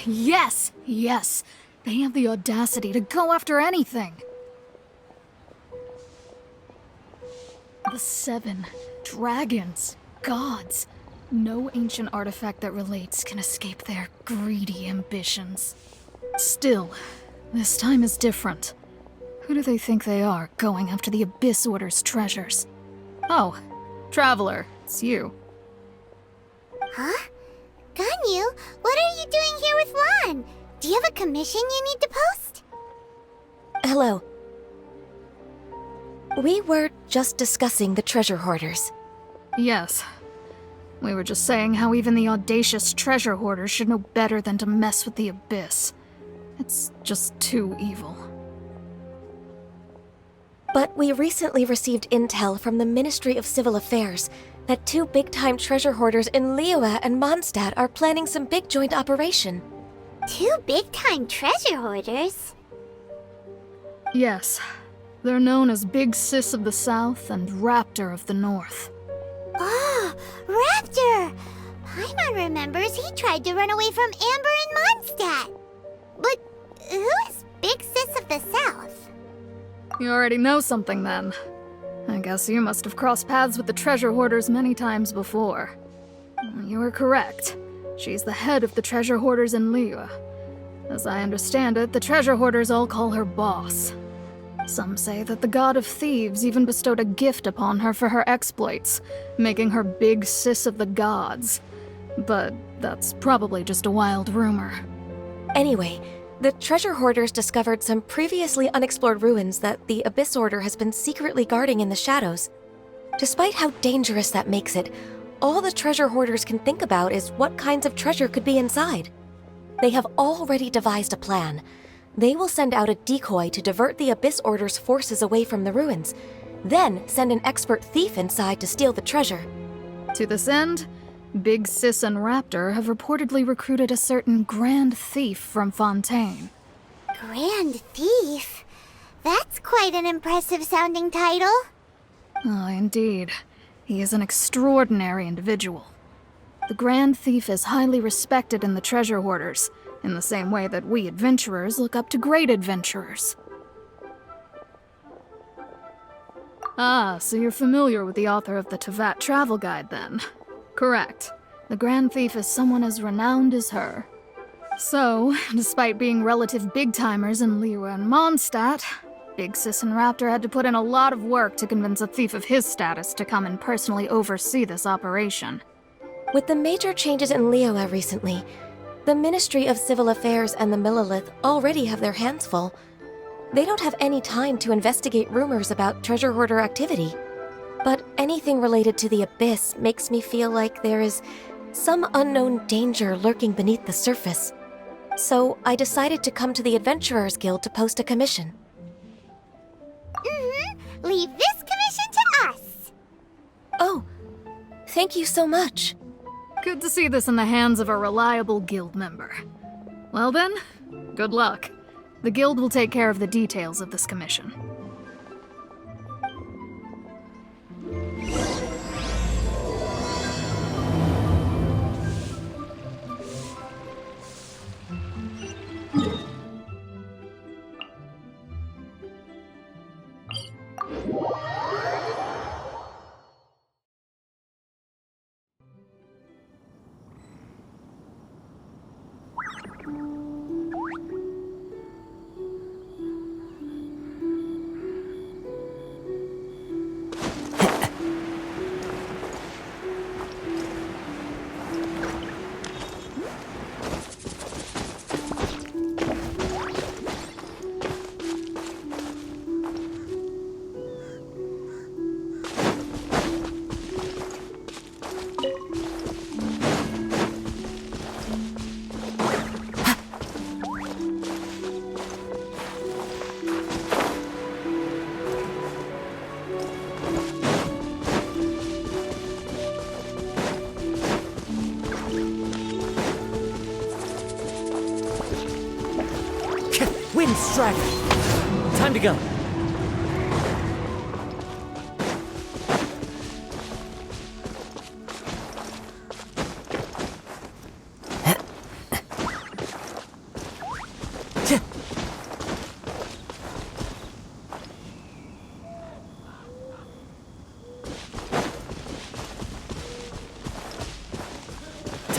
Yes! Yes! They have the audacity to go after anything! The 7 dragons, gods. No ancient artifact that relates can escape their greedy ambitions. Still, this time is different. Who do they think they are, going after the Abyss Order's treasures? Oh, Traveler, it's you. Huh? Ganyu, what are you doing here with Lon? Do you have a commission you need to post? Hello. We were just discussing the treasure hoarders. Yes. We were just saying how even the audacious treasure hoarders should know better than to mess with the Abyss. It's just too evil. But we recently received intel from the Ministry of Civil Affairs that 2 big-time treasure hoarders in Liyue and Mondstadt are planning some big joint operation. 2 big-time treasure hoarders? Yes. They're known as Big Sis of the South and Raptor of the North. Oh, Raptor! Paimon remembers he tried to run away from Amber and Mondstadt. But who is Big Sis of the South? You already know something then. I guess you must have crossed paths with the treasure hoarders many times before. You are correct. She's the head of the treasure hoarders in Liyue. As I understand it, the treasure hoarders all call her boss. Some say that the god of thieves even bestowed a gift upon her for her exploits, making her Big Sis of the gods. But that's probably just a wild rumor. Anyway, the treasure hoarders discovered some previously unexplored ruins that the Abyss Order has been secretly guarding in the shadows. Despite how dangerous that makes it, all the treasure hoarders can think about is what kinds of treasure could be inside. They have already devised a plan. They will send out a decoy to divert the Abyss Order's forces away from the ruins, then send an expert thief inside to steal the treasure. To this end, Big Sis and Raptor have reportedly recruited a certain Grand Thief from Fontaine. Grand Thief? That's quite an impressive sounding title. Oh, indeed. He is an extraordinary individual. The Grand Thief is highly respected in the treasure hoarders, in the same way that we adventurers look up to great adventurers. Ah, so you're familiar with the author of the Teyvat Travel Guide, then? Correct. The Grand Thief is someone as renowned as her. So, despite being relative big-timers in Liyue and Mondstadt, Big Sis and Raptor had to put in a lot of work to convince a thief of his status to come and personally oversee this operation. With the major changes in Liyue recently, the Ministry of Civil Affairs and the Millelith already have their hands full. They don't have any time to investigate rumors about treasure hoarder activity. But anything related to the Abyss makes me feel like there is some unknown danger lurking beneath the surface. So I decided to come to the Adventurers Guild to post a commission. Leave this commission to us. Oh, thank you so much. Good to see this in the hands of a reliable guild member. Well then, good luck. The guild will take care of the details of this commission. Wind strike! Time to go.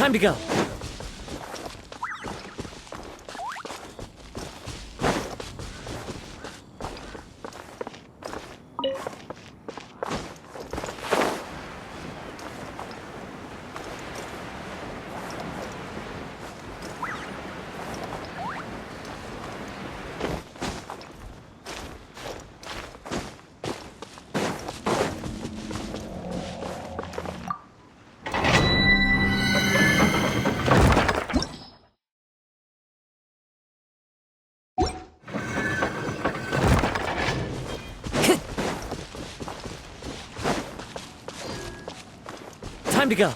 Time to go. Time to go.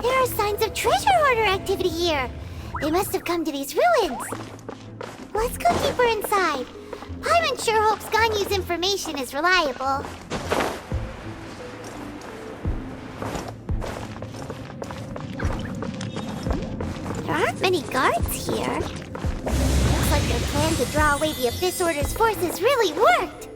There are signs of treasure hoarder activity here. They must have come to these ruins. Let's go deeper inside. Paimon sure hopes Ganyu's information is reliable. There aren't many guards here. Looks like their plan to draw away the Abyss Order's forces really worked.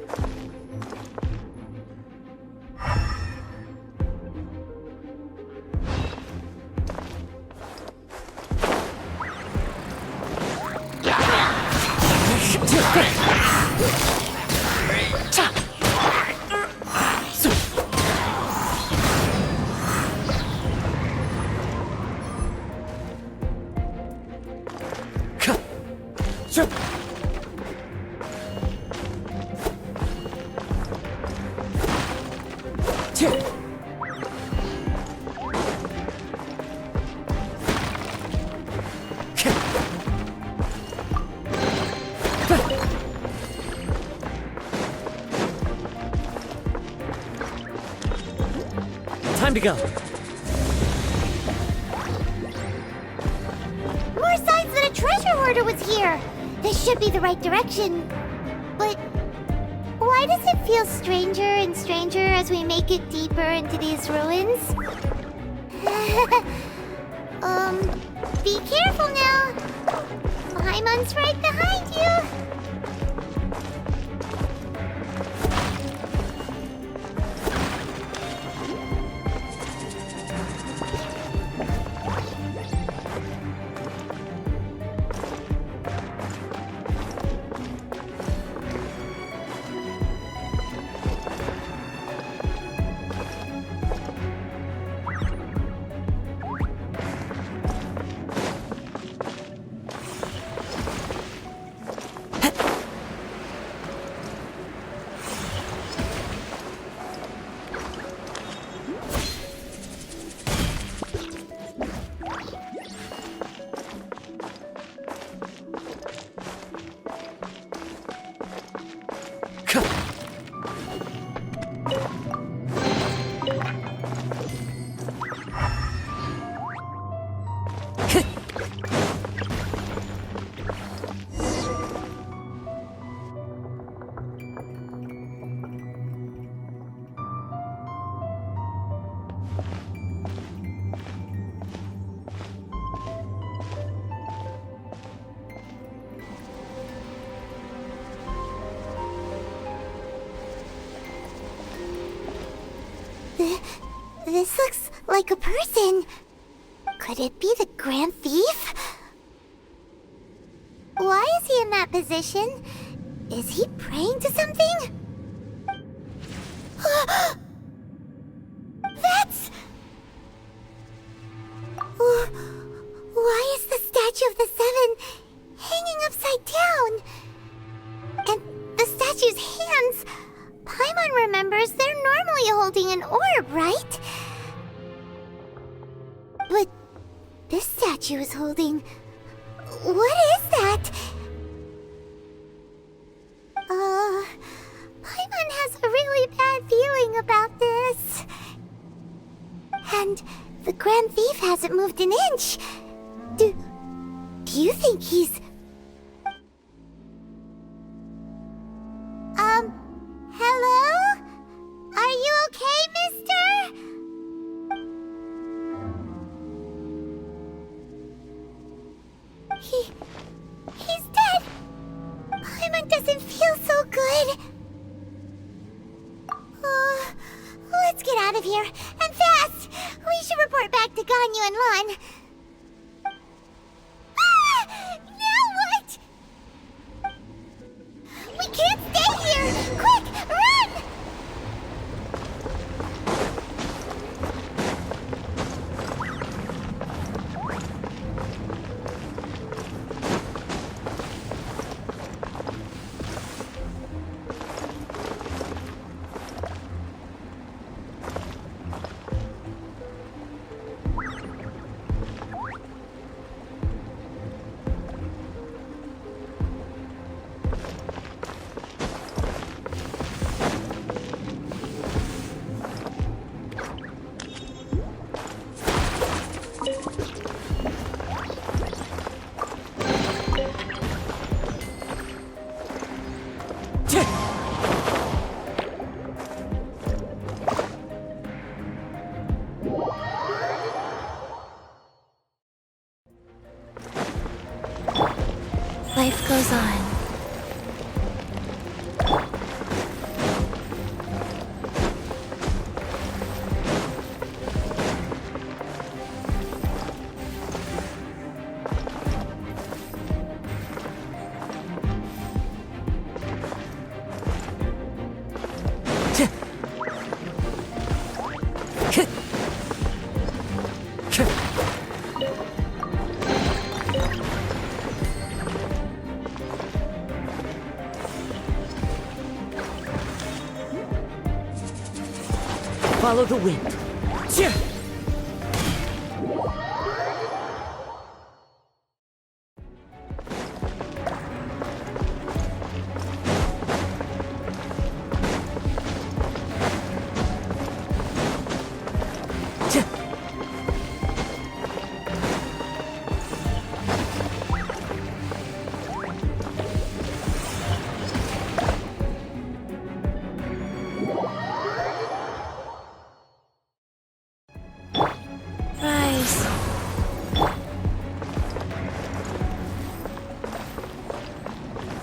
Time to go. More signs that a treasure hoarder was here. This should be the right direction. But why does it feel stranger and stranger as we make it deeper into these ruins? Be careful now. Paimon's right behind you. This looks like a person. Could it be the Grand Thief? Why is he in that position? Is he praying to something? That's... Why is the statue of the Seven hanging upside down? And the statue's hands... Paimon remembers they're normally statue is holding. What is that? Paimon has a really bad feeling about this. And the Grand Thief hasn't moved an inch. Do you think he's... Hello? Are you okay, mister? He's dead. Paimon doesn't feel so good. Let's get out of here, and fast! We should report back to Ganyu and Lon. Now what? We can't stay here! Quick, run! Life goes on. Follow the wind.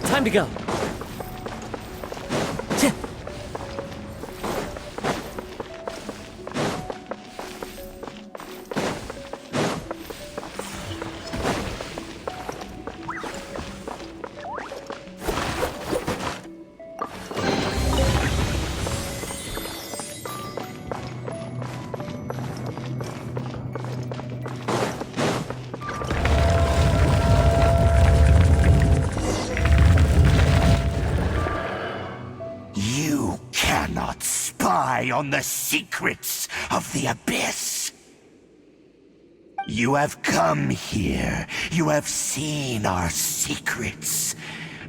Time to go. On the secrets of the Abyss. You have come here. You have seen our secrets.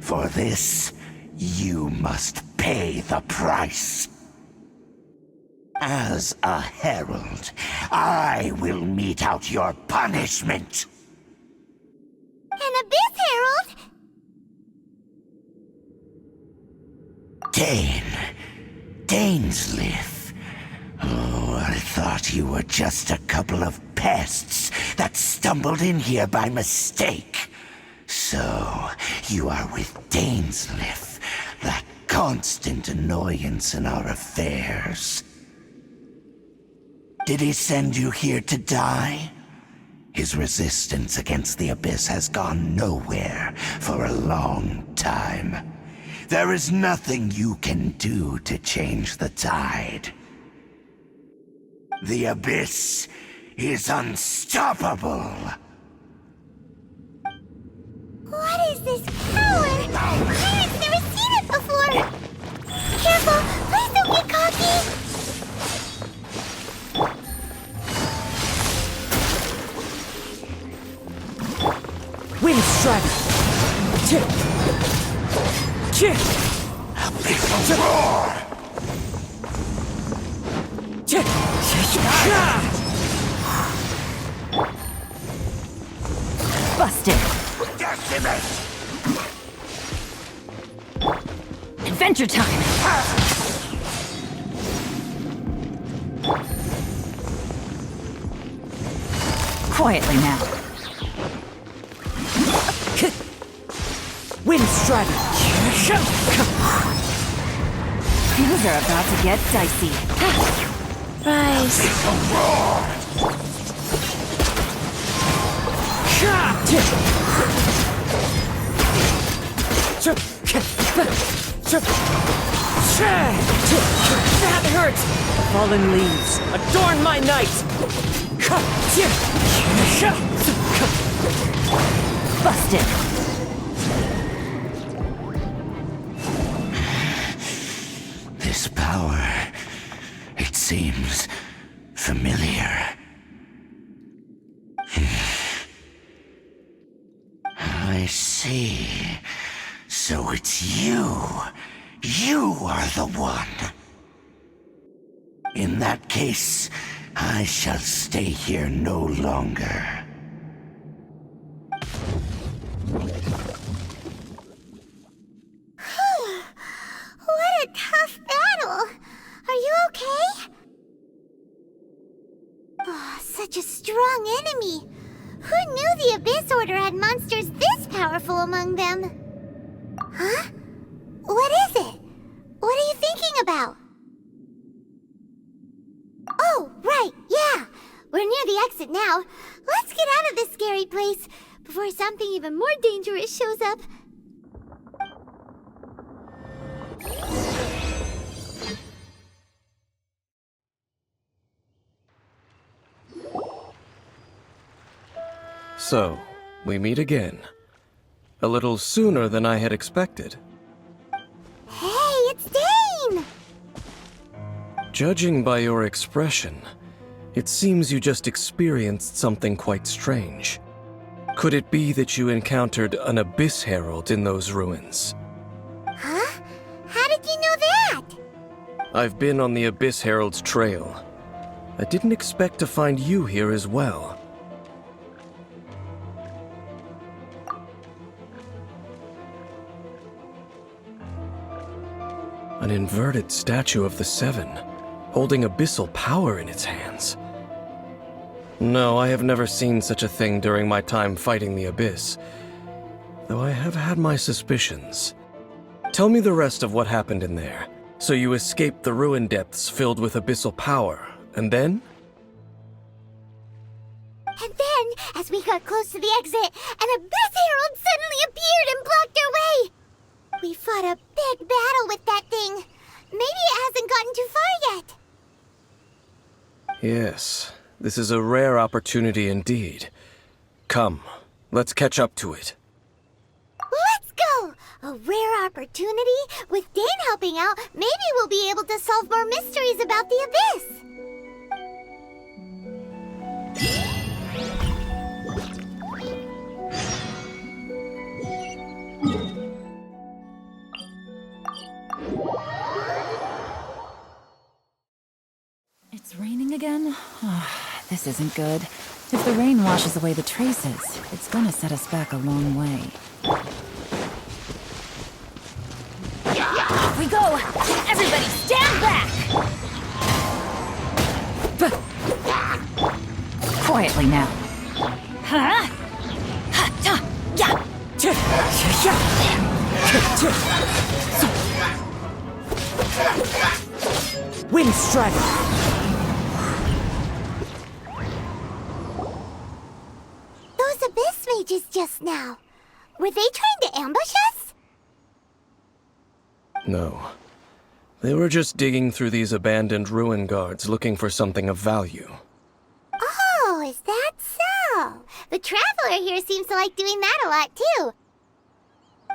For this, you must pay the price. As a herald, I will mete out your punishment. An Abyss Herald? Dainsliff. Oh, I thought you were just a couple of pests that stumbled in here by mistake. So, you are with Dainsliff, that constant annoyance in our affairs. Did he send you here to die? His resistance against the Abyss has gone nowhere for a long time. There is nothing you can do to change the tide. The Abyss is unstoppable. What is this power? Pirate's never seen it before! Careful! Please don't get cocky! Wind Strider! Roar! Busted! Decimate! Adventure time! Quietly now. Wind Strider! Things are about to get dicey. Rise. That hurt! Fallen leaves, adorn my night! Busted! This power, it seems familiar. I see. So it's you. You are the one. In that case, I shall stay here no longer. What a tough battle! Are you okay? Oh, such a strong enemy! Who knew the Abyss Order had monsters this powerful among them? Huh? What is it? What are you thinking about? Oh, right, yeah! We're near the exit now. Let's get out of this scary place before something even more dangerous shows up. So, we meet again. A little sooner than I had expected. Hey, it's Dane! Judging by your expression, it seems you just experienced something quite strange. Could it be that you encountered an Abyss Herald in those ruins? Huh? How did you know that? I've been on the Abyss Herald's trail. I didn't expect to find you here as well. An inverted statue of the Seven, holding abyssal power in its hands. No, I have never seen such a thing during my time fighting the Abyss, though I have had my suspicions. Tell me the rest of what happened in there. So you escaped the ruin depths filled with abyssal power, and then? And then, as we got close to the exit, an Abyss Herald suddenly appeared and blocked our way! We fought a big battle with that thing. Maybe it hasn't gotten too far yet. Yes, this is a rare opportunity indeed. Come, let's catch up to it. Let's go! A rare opportunity? With Dane helping out, maybe we'll be able to solve more mysteries about the Abyss. It's raining again? This isn't good. If the rain washes away the traces, it's gonna set us back a long way. Off we go! Everybody stand back! Quietly now. Huh? Yeah! Wind Strider! Those Abyss mages just now. Were they trying to ambush us? No. They were just digging through these abandoned ruin guards looking for something of value. Oh, is that so? The Traveler here seems to like doing that a lot, too.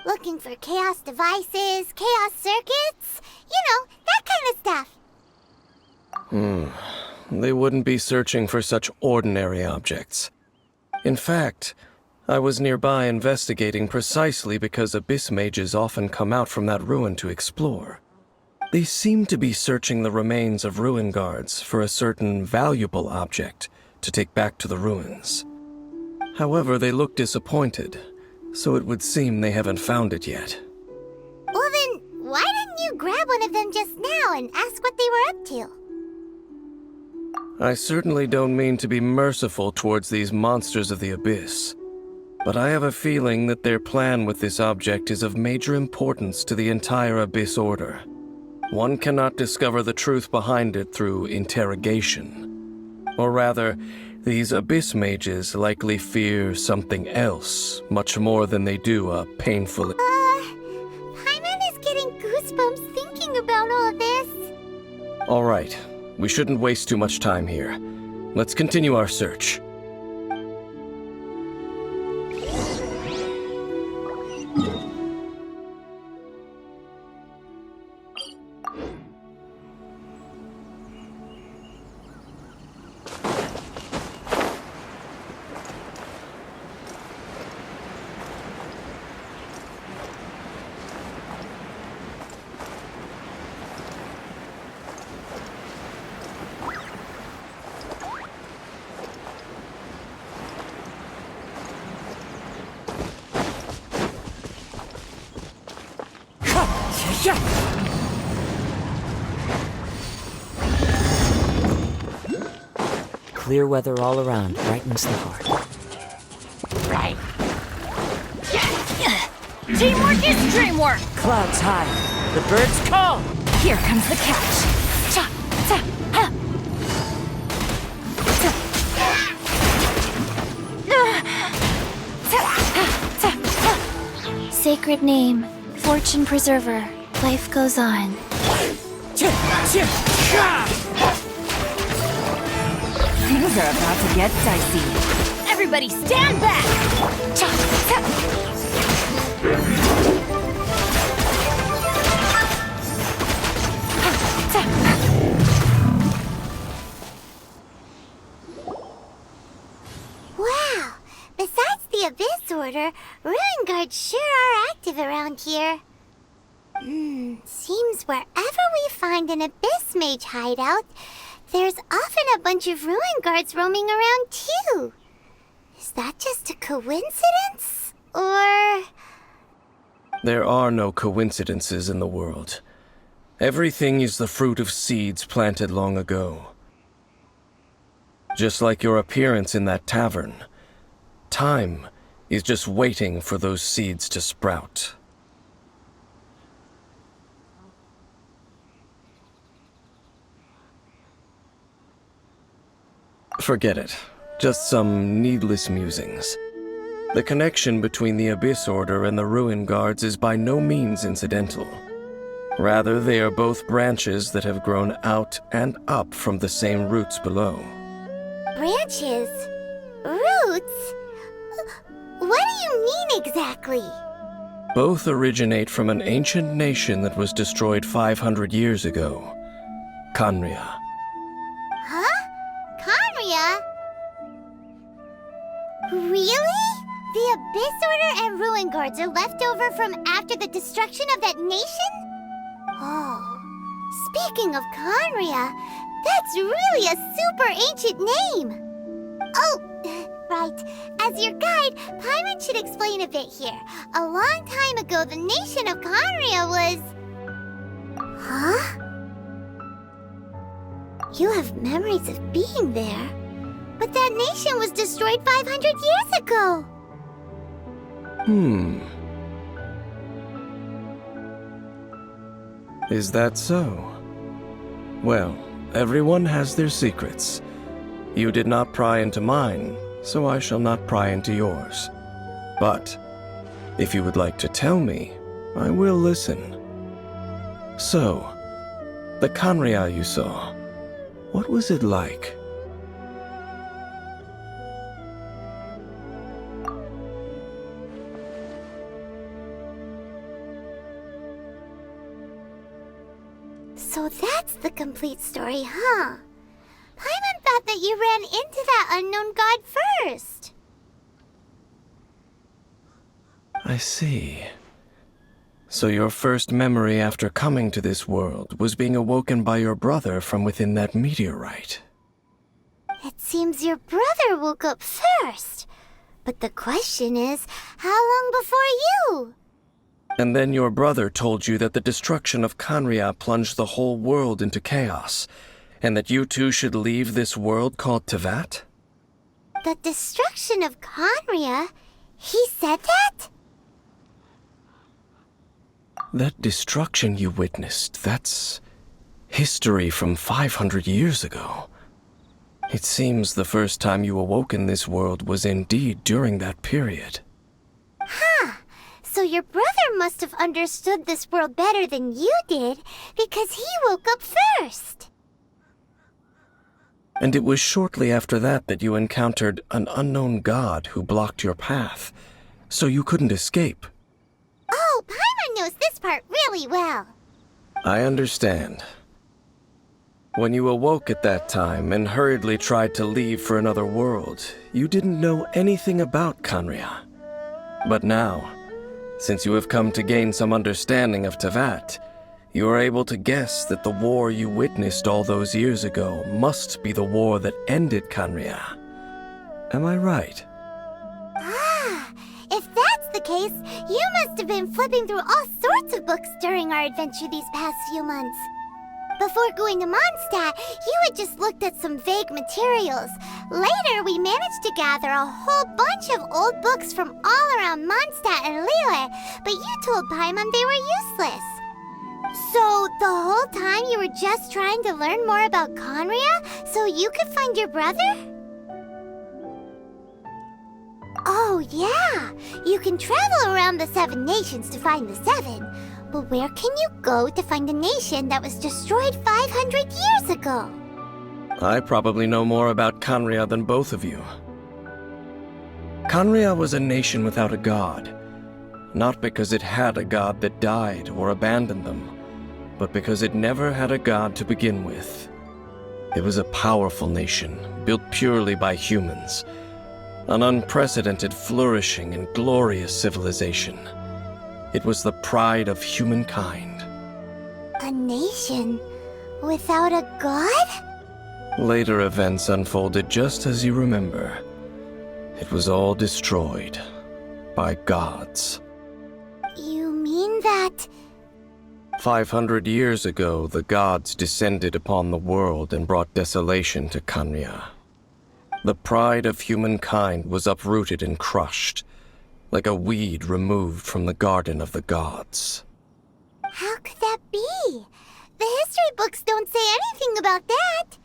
Looking for chaos devices, chaos circuits, you know, that kind of stuff. They wouldn't be searching for such ordinary objects. In fact, I was nearby investigating precisely because abyss mages often come out from that ruin to explore. They seem to be searching the remains of ruin guards for a certain valuable object to take back to the ruins. However, they look disappointed, so it would seem they haven't found it yet. Well then, why didn't you grab one of them just now and ask what they were up to? I certainly don't mean to be merciful towards these monsters of the abyss, but I have a feeling that their plan with this object is of major importance to the entire Abyss Order. One cannot discover the truth behind it through interrogation. Or rather, these Abyss mages likely fear something else, much more than they do a painful... Paimon is getting goosebumps thinking about all this. All right, we shouldn't waste too much time here. Let's continue our search. Clear weather all around brightens the heart. Right. Teamwork is dreamwork! Clouds high. The birds call! Here comes the catch. Cha, ta, ha. Sacred name, fortune preserver, life goes on. Things are about to get dicey. Everybody stand back! Cha, ta. Wow! Besides the Abyss Order, Ruin Guards sure are active around here. Seems wherever we find an Abyss Mage hideout, there's often a bunch of Ruin Guards roaming around too. Is that just a coincidence? Or... There are no coincidences in the world. Everything is the fruit of seeds planted long ago. Just like your appearance in that tavern, time is just waiting for those seeds to sprout. Forget it. Just some needless musings. The connection between the Abyss Order and the Ruin Guards is by no means incidental. Rather, they are both branches that have grown out and up from the same roots below. branches? Roots? What do you mean exactly? Both originate from an ancient nation that was destroyed 500 years ago. Khaenri'ah. Huh? Khaenri'ah? Really? The Abyss Order and Ruin Guards are left over from after the destruction of that nation? Oh, speaking of Khaenri'ah, that's really a super ancient name. Oh, right. As your guide, Paimon should explain a bit here. A long time ago, the nation of Khaenri'ah was... Huh? You have memories of being there. But that nation was destroyed 500 years ago. Is that so? Well, everyone has their secrets. You did not pry into mine, so I shall not pry into yours. But, if you would like to tell me, I will listen. So, the Khaenri'ah you saw, what was it like? So that's the complete story, huh? Paimon thought that you ran into that unknown god first. I see. So your first memory after coming to this world was being awoken by your brother from within that meteorite. It seems your brother woke up first. But the question is, how long before you? And then your brother told you that the destruction of Khaenri'ah plunged the whole world into chaos, and that you two should leave this world called Teyvat? The destruction of Khaenri'ah? He said that? That destruction you witnessed, that's history from 500 years ago. It seems the first time you awoke in this world was indeed during that period. Huh. So your brother must have understood this world better than you did, because he woke up first. And it was shortly after that that you encountered an unknown god who blocked your path, so you couldn't escape. Oh, Paimon knows this part really well. I understand. When you awoke at that time and hurriedly tried to leave for another world, you didn't know anything about Khaenri'ah. But now, since you have come to gain some understanding of Teyvat, you are able to guess that the war you witnessed all those years ago must be the war that ended Khaenri'ah. Am I right? Ah, if that's the case, you must have been flipping through all sorts of books during our adventure these past few months. Before going to Mondstadt, you had just looked at some vague materials. Later, we managed to gather a whole bunch of old books from all around Mondstadt and Liyue, but you told Paimon they were useless. So, the whole time you were just trying to learn more about Khaenri'ah so you could find your brother? Oh, yeah. You can travel around the 7 nations to find the 7. But where can you go to find a nation that was destroyed 500 years ago? I probably know more about Khaenri'ah than both of you. Khaenri'ah was a nation without a god. Not because it had a god that died or abandoned them, but because it never had a god to begin with. It was a powerful nation, built purely by humans. An unprecedented, flourishing, and glorious civilization. It was the pride of humankind. A nation without a god? Later events unfolded just as you remember. It was all destroyed by gods. You mean that... 500 years ago, the gods descended upon the world and brought desolation to Khaenri'ah. The pride of humankind was uprooted and crushed, like a weed removed from the garden of the gods. How could that be? The history books don't say anything about that.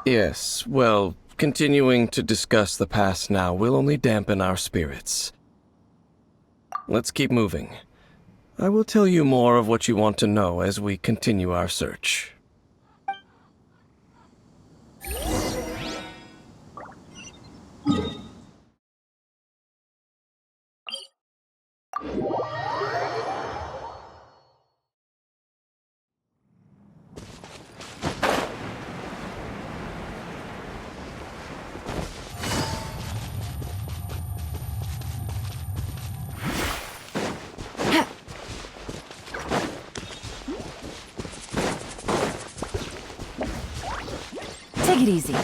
Yes, well, continuing to discuss the past now will only dampen our spirits. Let's keep moving. I will tell you more of what you want to know as we continue our search. Take it easy.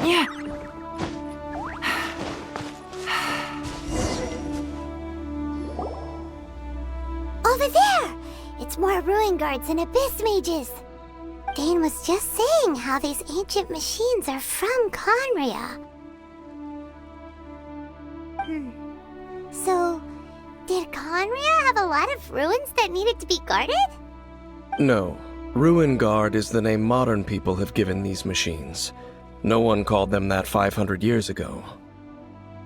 Yeah. Over there! It's more ruin guards and abyss mages. Dane was just saying how these ancient machines are from Khaenri'ah. So, did Khaenri'ah have a lot of ruins that needed to be guarded? No. Ruin Guard is the name modern people have given these machines. No one called them that 500 years ago.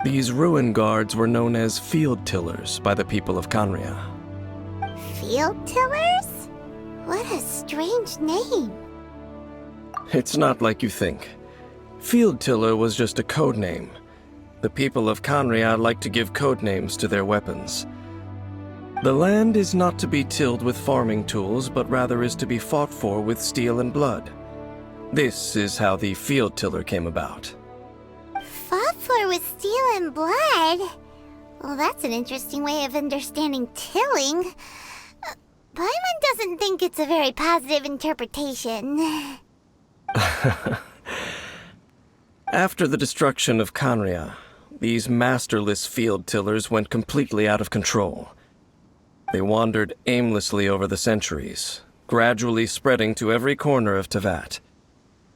These Ruin Guards were known as Field Tillers by the people of Khaenri'ah. Field tillers? What a strange name. It's not like you think. Field Tiller was just a code name. The people of Khaenri'ah like to give code names to their weapons. The land is not to be tilled with farming tools, but rather is to be fought for with steel and blood. This is how the field tiller came about. Fought for with steel and blood? Well, that's an interesting way of understanding tilling. Paimon doesn't think it's a very positive interpretation. After the destruction of Canria, these masterless field tillers went completely out of control. They wandered aimlessly over the centuries, gradually spreading to every corner of Teyvat.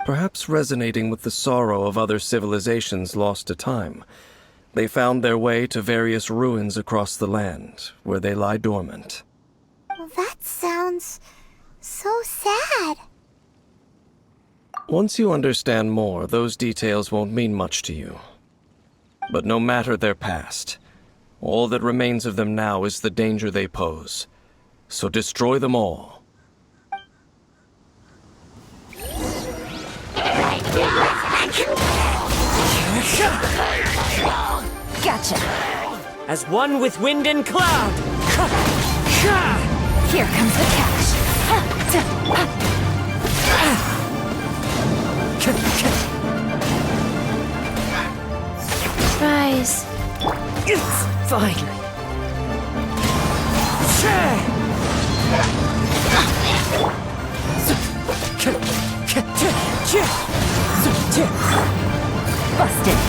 Perhaps resonating with the sorrow of other civilizations lost to time, they found their way to various ruins across the land, where they lie dormant. Well, that sounds so sad. Once you understand more, those details won't mean much to you. But no matter their past, all that remains of them now is the danger they pose. So destroy them all. Gotcha! As one with wind and cloud! Here comes the catch! Rise. Finally! Busted!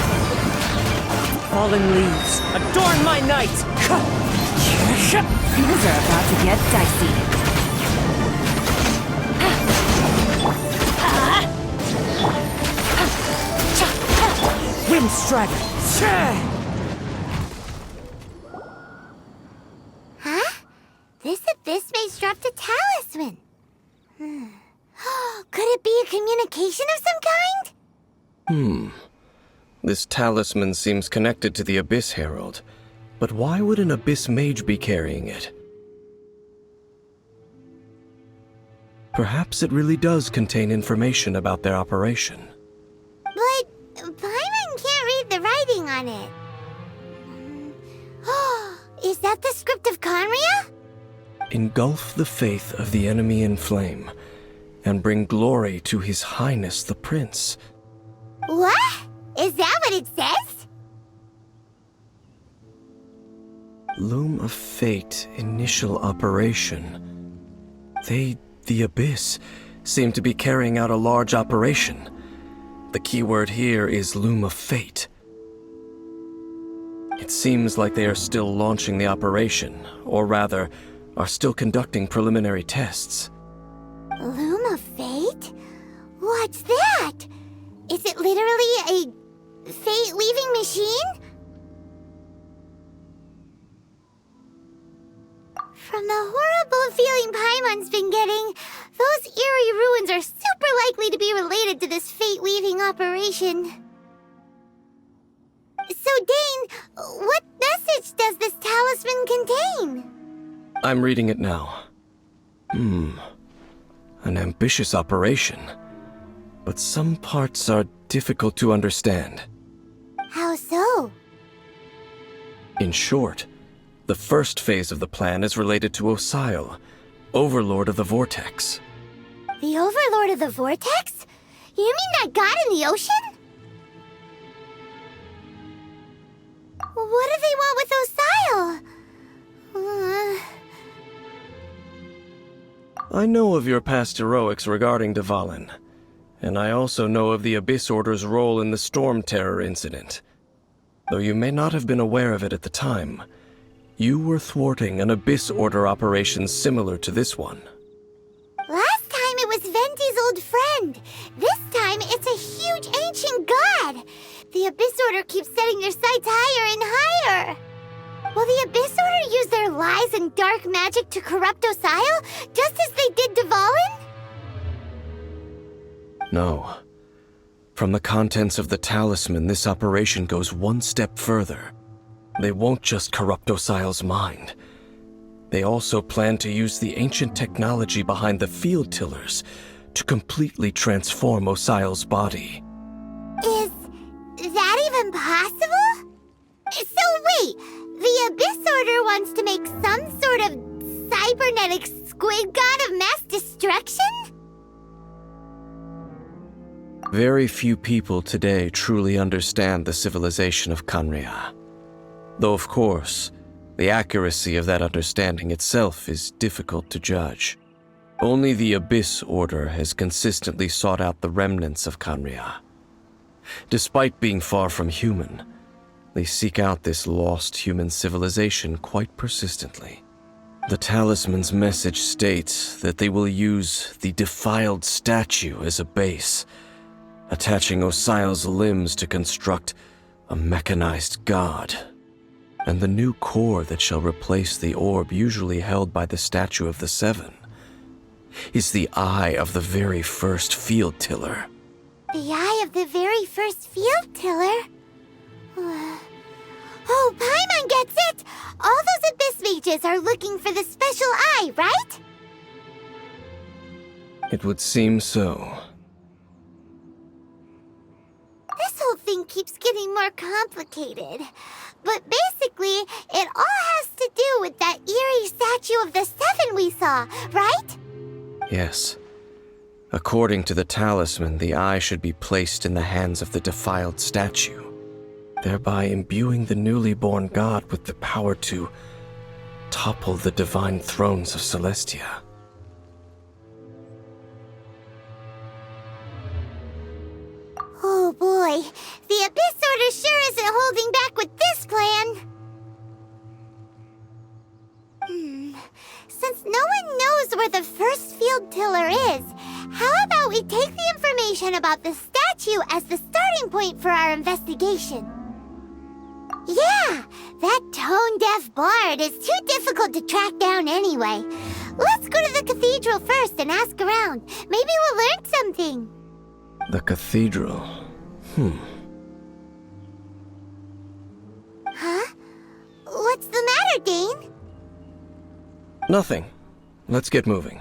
Fallen leaves, adorn my night! Things are about to get dicey. Wind strider! Huh? This abyss maze dropped a talisman. Could it be a communication of some kind? This talisman seems connected to the Abyss Herald. But why would an Abyss Mage be carrying it? Perhaps it really does contain information about their operation. But Paimon can't read the writing on it. Is that the script of Canria? Engulf the faith of the enemy in flame, and bring glory to His Highness the Prince. What? Is that what it says? Loom of Fate, initial operation. They, the Abyss, seem to be carrying out a large operation. The keyword here is Loom of Fate. It seems like they are still launching the operation, or rather, are still conducting preliminary tests. Loom of Fate? What's that? Is it literally a fate-weaving machine? From the horrible feeling Paimon's been getting, those eerie ruins are super likely to be related to this fate-weaving operation. So, Dane, what message does this talisman contain? I'm reading it now. An ambitious operation. But some parts are difficult to understand. How so? In short, the first phase of the plan is related to Osile, Overlord of the Vortex. The Overlord of the Vortex? You mean that god in the ocean? What do they want with Osile? I know of your past heroics regarding Dvalin, and I also know of the Abyss Order's role in the Storm Terror incident. Though you may not have been aware of it at the time, you were thwarting an Abyss Order operation similar to this one. Last time it was Venti's old friend. This time it's a huge ancient god. The Abyss Order keeps setting their sights higher and higher. Will the Abyss Order use their lies and dark magic to corrupt Osile, just as they did Dvalin? No. From the contents of the talisman, this operation goes one step further. They won't just corrupt Osile's mind. They also plan to use the ancient technology behind the field tillers to completely transform Osile's body. Is that even possible? So wait, the Abyss Order wants to make some sort of cybernetic squid god of mass destruction? Very few people today truly understand the civilization of Khaenri'ah. Though, of course, the accuracy of that understanding itself is difficult to judge. Only the Abyss Order has consistently sought out the remnants of Khaenri'ah. Despite being far from human, they seek out this lost human civilization quite persistently. The talisman's message states that they will use the defiled statue as a base, attaching Osial's limbs to construct a mechanized god. And the new core that shall replace the orb usually held by the Statue of the Seven is the eye of the very first field tiller. The eye of the very first field tiller? Oh, Paimon gets it! All those Abyss mages are looking for the special eye, right? It would seem so. This whole thing keeps getting more complicated. But basically, it all has to do with that eerie Statue of the Seven we saw, right? Yes. According to the talisman, the eye should be placed in the hands of the defiled statue, thereby imbuing the newly born god with the power to topple the divine thrones of Celestia. Oh boy, the Abyss Order sure isn't holding back with this plan. Since no one knows where the first field tiller is, how about we take the information about the statue as the starting point for our investigation? Yeah, that tone-deaf bard is too difficult to track down anyway. Let's go to the cathedral first and ask around. Maybe we'll learn something. The cathedral. Huh? What's the matter, Dane? Nothing. Let's get moving.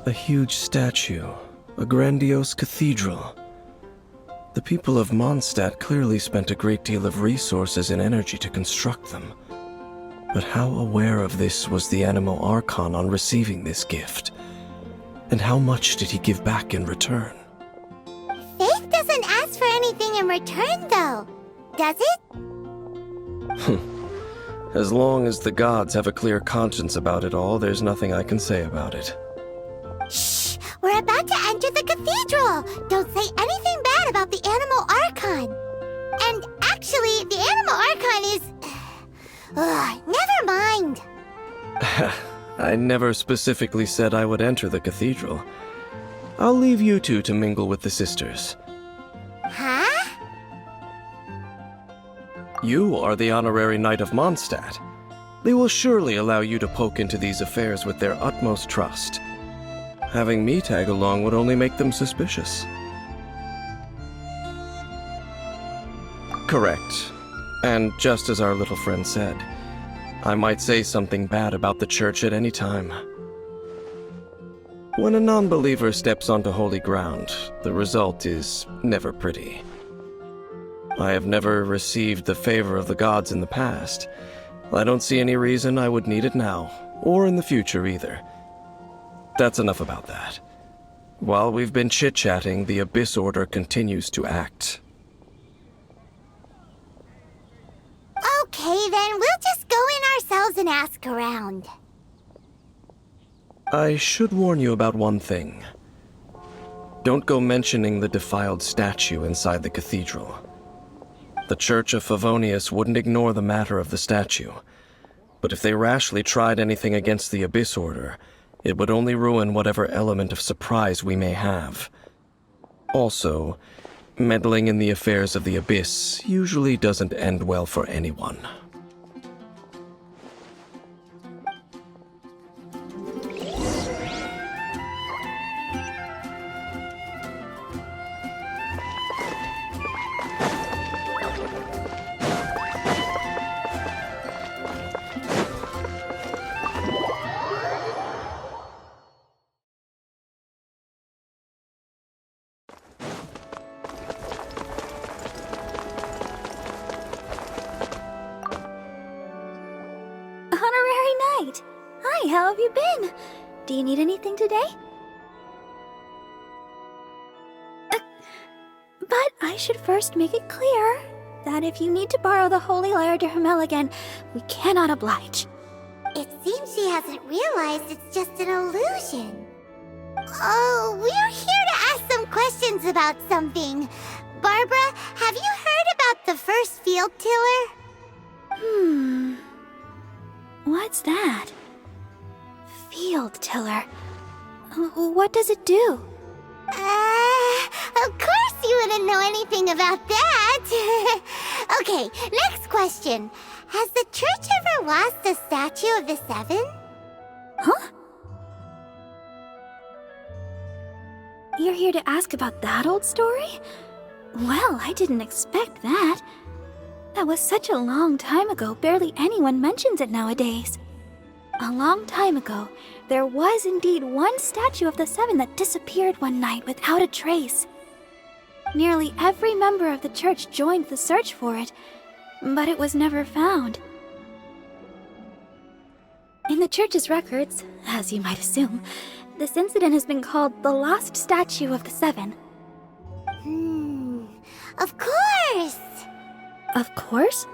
A huge statue, a grandiose cathedral. The people of Mondstadt clearly spent a great deal of resources and energy to construct them. But how aware of this was the Animo Archon on receiving this gift? And how much did he give back in return? Faith doesn't ask for anything in return, though, does it? As long as the gods have a clear conscience about it all, there's nothing I can say about it. Shh! We're about to enter the cathedral! Don't say anything bad about the Animo Archon! And actually, the Animo Archon is... never mind! I never specifically said I would enter the cathedral. I'll leave you two to mingle with the sisters. Huh? You are the honorary knight of Mondstadt. They will surely allow you to poke into these affairs with their utmost trust. Having me tag along would only make them suspicious. Correct. And just as our little friend said, I might say something bad about the church at any time. When a non-believer steps onto holy ground, the result is never pretty. I have never received the favor of the gods in the past. I don't see any reason I would need it now, or in the future either. That's enough about that. While we've been chit-chatting, the Abyss Order continues to act. Okay, then we'll just go in ourselves and ask around. I should warn you about one thing. Don't go mentioning the defiled statue inside the cathedral. The Church of Favonius wouldn't ignore the matter of the statue, but if they rashly tried anything against the Abyss Order, it would only ruin whatever element of surprise we may have. Also, Meddling in the affairs of the Abyss usually doesn't end well for anyone. Honorary Knight! Hi, how have you been? Do you need anything today? But I should first make it clear that if you need to borrow the Holy Lyre de Hermel again, we cannot oblige. It seems she hasn't realized it's just an illusion. Oh, we're here to ask some questions about something. Barbara, have you heard about the first field tiller? What's that? Field tiller. What does it do? Of course you wouldn't know anything about that. Okay, next question. Has the church ever lost a statue of the Seven? Huh? You're here to ask about that old story? Well, I didn't expect that. That was such a long time ago, barely anyone mentions it nowadays. A long time ago, there was indeed one statue of the Seven that disappeared one night without a trace. Nearly every member of the church joined the search for it, but it was never found. In the church's records, as you might assume, this incident has been called the Lost Statue of the Seven. Of course! Of course?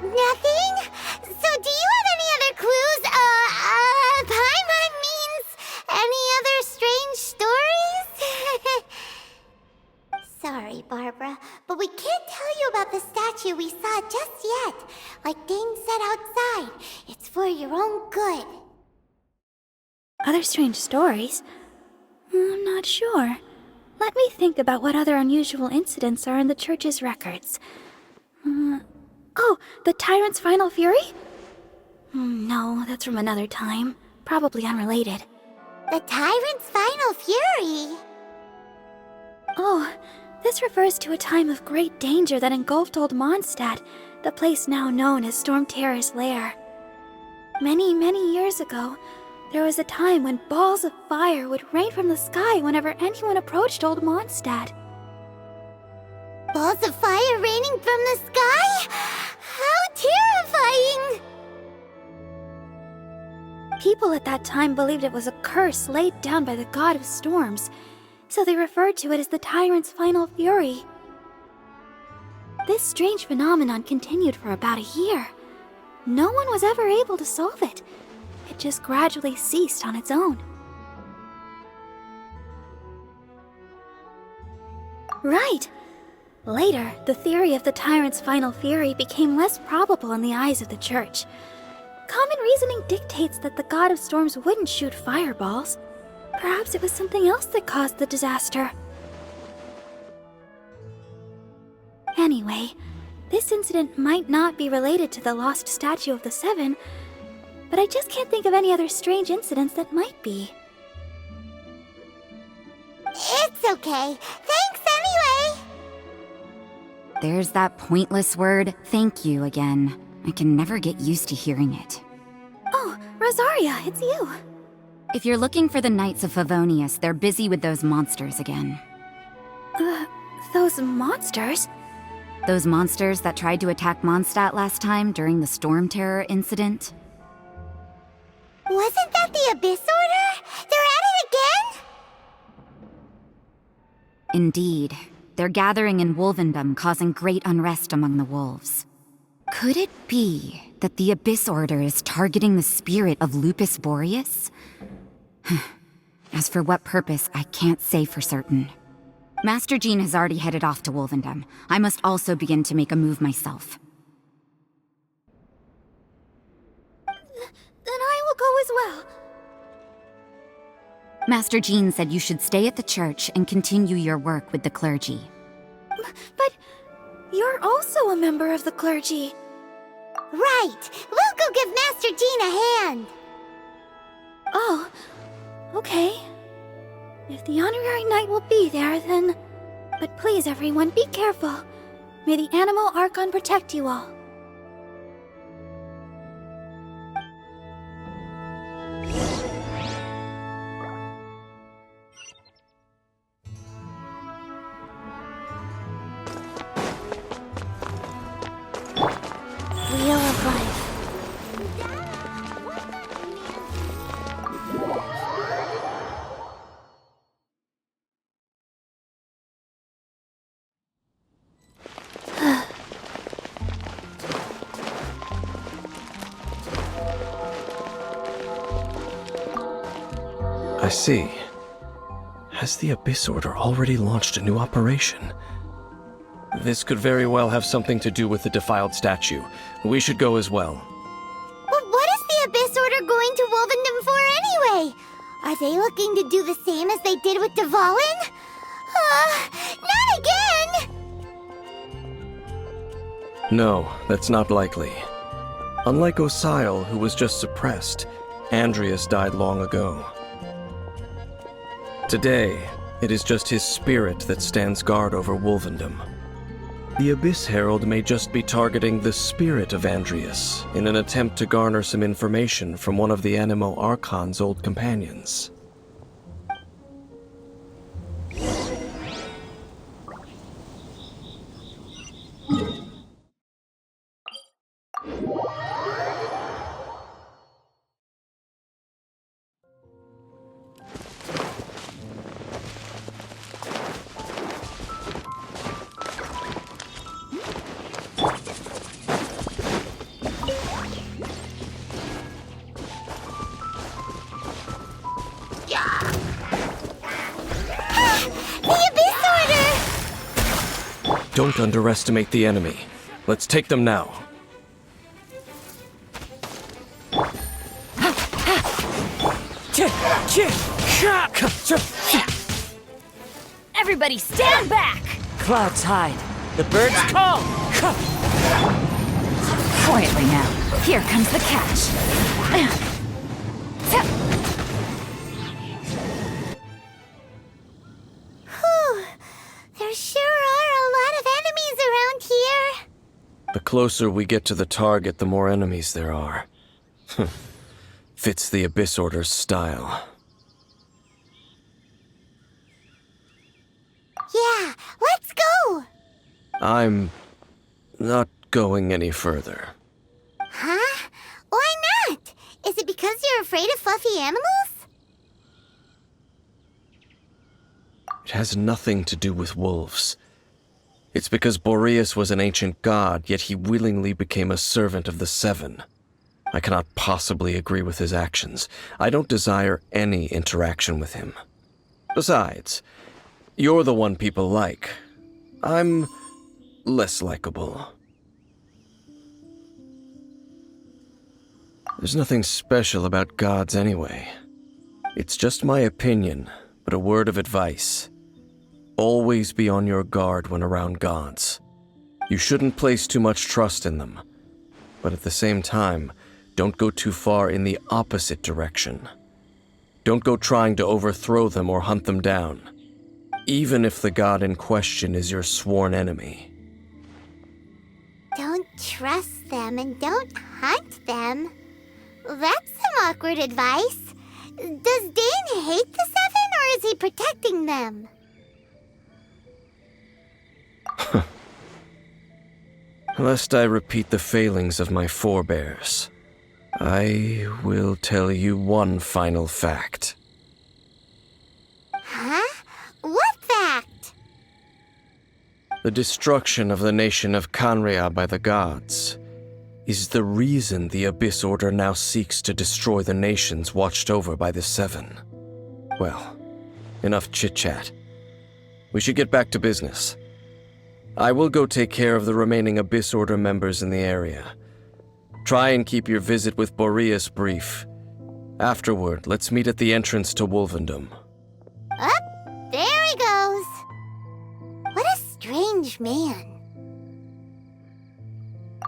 Nothing? So do you have any other clues? Paimon means any other strange stories? Sorry, Barbara, but we can't tell you about the statue we saw just yet. Like Dane said outside, it's for your own good. Other strange stories? I'm not sure. Let me think about what other unusual incidents are in the church's records. Oh, the Tyrant's Final Fury? No, that's from another time. Probably unrelated. The Tyrant's Final Fury? Oh, this refers to a time of great danger that engulfed Old Mondstadt, the place now known as Storm Terror's lair. Many, many years ago, there was a time when balls of fire would rain from the sky whenever anyone approached Old Mondstadt. Balls of fire raining from the sky? How terrifying! People at that time believed it was a curse laid down by the god of storms, so they referred to it as the Tyrant's Final Fury. This strange phenomenon continued for about a year. No one was ever able to solve it. It just gradually ceased on its own. Right! Later, the theory of the Tyrant's Final Fury became less probable in the eyes of the Church. Common reasoning dictates that the god of storms wouldn't shoot fireballs. Perhaps it was something else that caused the disaster. Anyway, this incident might not be related to the lost statue of the Seven, but I just can't think of any other strange incidents that might be. It's okay. Thanks anyway! There's that pointless word, thank you, again. I can never get used to hearing it. Oh, Rosaria, it's you. If you're looking for the Knights of Favonius, they're busy with those monsters again. Those monsters? Those monsters that tried to attack Mondstadt last time during the Storm Terror incident? Wasn't that the Abyss Order? They're at it again? Indeed. They're gathering in Wolvendom, causing great unrest among the wolves. Could it be that the Abyss Order is targeting the spirit of Lupus Boreas? As for what purpose, I can't say for certain. Master Jean has already headed off to Wolvendom. I must also begin to make a move myself. Then I will go as well. Master Jean said you should stay at the church and continue your work with the clergy. But you're also a member of the clergy. Right! We'll go give Master Jean a hand! Oh, okay. If the honorary knight will be there, then... But please, everyone, be careful. May the animal Archon protect you all. Wheel of Life. I see. Has the Abyss Order already launched a new operation? This could very well have something to do with the defiled statue. We should go as well. But what is the Abyss Order going to Wolvendom for anyway? Are they looking to do the same as they did with Dvalin? Not again! No, that's not likely. Unlike Osile, who was just suppressed, Andreas died long ago. Today, it is just his spirit that stands guard over Wolvendom. The Abyss Herald may just be targeting the spirit of Andreas in an attempt to garner some information from one of the Animo Archon's old companions. Don't underestimate the enemy. Let's take them now. Everybody stand back! Clouds hide. The birds call! Quietly now. Here comes the catch. Whew. There sure are a lot of enemies around here. The closer we get to the target, the more enemies there are. Fits the Abyss Order's style. Yeah, let's go! I'm not going any further. Huh? Why not? Is it because you're afraid of fluffy animals? It has nothing to do with wolves. It's because Boreas was an ancient god, yet he willingly became a servant of the Seven. I cannot possibly agree with his actions. I don't desire any interaction with him. Besides, you're the one people like. I'm less likable. There's nothing special about gods anyway. It's just my opinion, but a word of advice. Always be on your guard when around gods. You shouldn't place too much trust in them, but at the same time, don't go too far in the opposite direction. Don't go trying to overthrow them or hunt them down, even if the god in question is your sworn enemy. Don't trust them and don't hunt them. That's some awkward advice. Does Dane hate the Seven, or is he protecting them? Lest I repeat the failings of my forebears, I will tell you one final fact. Huh? What fact? The destruction of the nation of Canria by the gods is the reason the Abyss Order now seeks to destroy the nations watched over by the Seven. Well, enough chit-chat. We should get back to business. I will go take care of the remaining Abyss Order members in the area. Try and keep your visit with Boreas brief. Afterward, let's meet at the entrance to Wolvendom. Up, there he goes. What a strange man.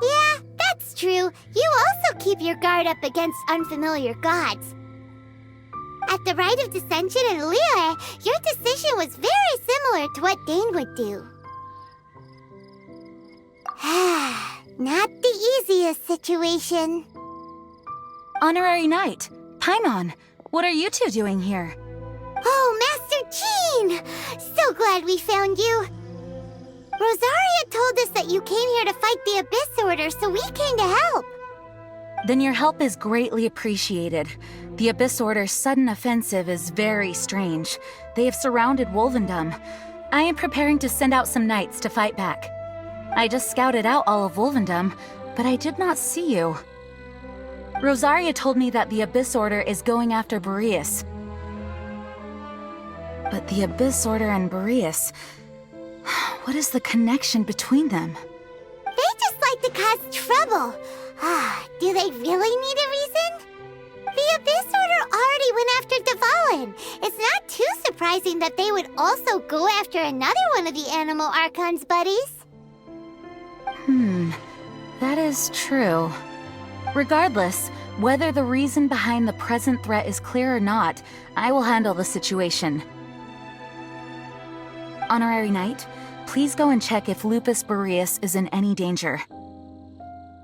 Yeah, that's true. You also keep your guard up against unfamiliar gods. At the Rite of Dissension in Liyue, your decision was very similar to what Dane would do. Not the easiest situation. Honorary Knight, Paimon, what are you two doing here? Oh, Master Jean! So glad we found you. Rosaria told us that you came here to fight the Abyss Order, so we came to help. Then your help is greatly appreciated. The Abyss Order's sudden offensive is very strange. They have surrounded Wolvendom. I am preparing to send out some knights to fight back. I just scouted out all of Wolvendom, but I did not see you. Rosaria told me that the Abyss Order is going after Boreas. But the Abyss Order and Boreas... what is the connection between them? They just like to cause trouble. Do they really need a reason? The Abyss Order already went after Dvalin. It's not too surprising that they would also go after another one of the Animal Archon's buddies. That is true. Regardless, whether the reason behind the present threat is clear or not, I will handle the situation. Honorary Knight, please go and check if Lupus Boreas is in any danger.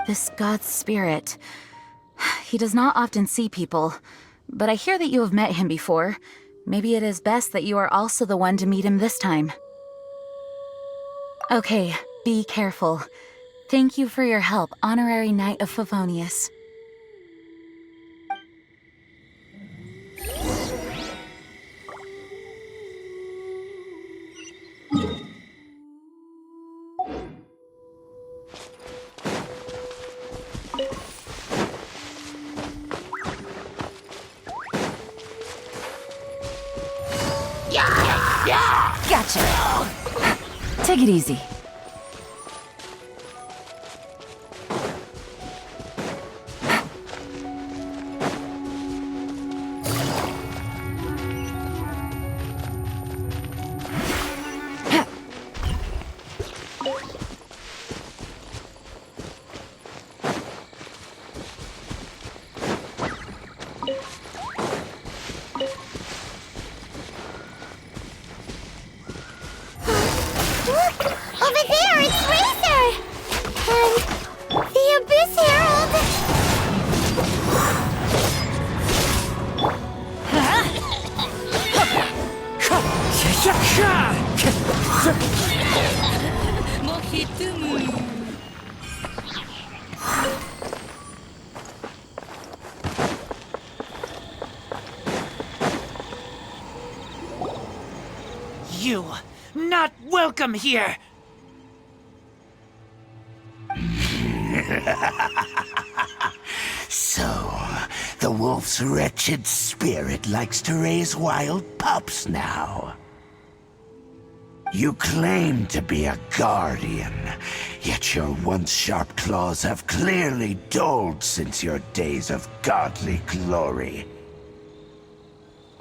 This god's spirit... he does not often see people, but I hear that you have met him before. Maybe it is best that you are also the one to meet him this time. Okay, be careful. Thank you for your help, Honorary Knight of Favonius. Gotcha! Take it easy. You, not welcome here! So, the wolf's wretched spirit likes to raise wild pups now. You claim to be a guardian, yet your once sharp claws have clearly dulled since your days of godly glory.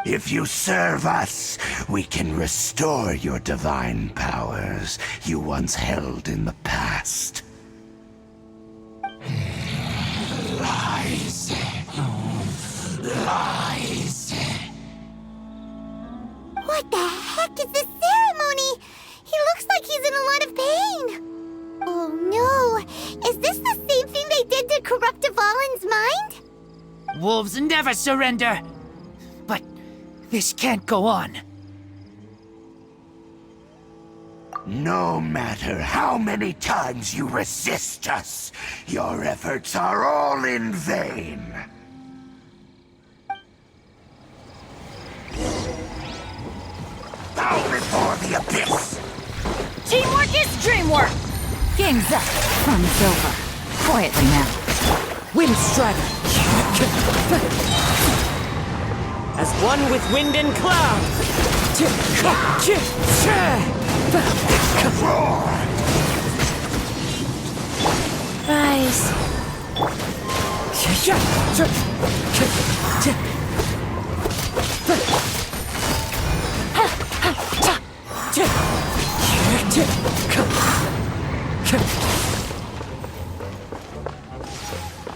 If you serve us, we can restore your divine powers you once held in the past. Lies. Lies. What the heck is this ceremony? He looks like he's in a lot of pain. Oh no, is this the same thing they did to corrupt Dvalin's mind? Wolves never surrender! But this can't go on. No matter how many times you resist us, your efforts are all in vain. Bow before the abyss! Teamwork is dreamwork! Game's up. Fun's over. Quietly now. Wind Strider! As one with wind and cloud! Rise.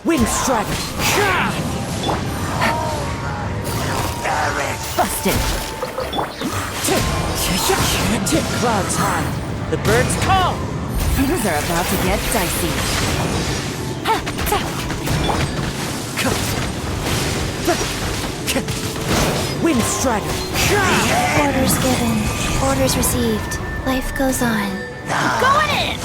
Wind strike! Busted. Clouds high. The birds call! Things are about to get dicey. Wind strider! Orders given. Orders received. Life goes on. Going in!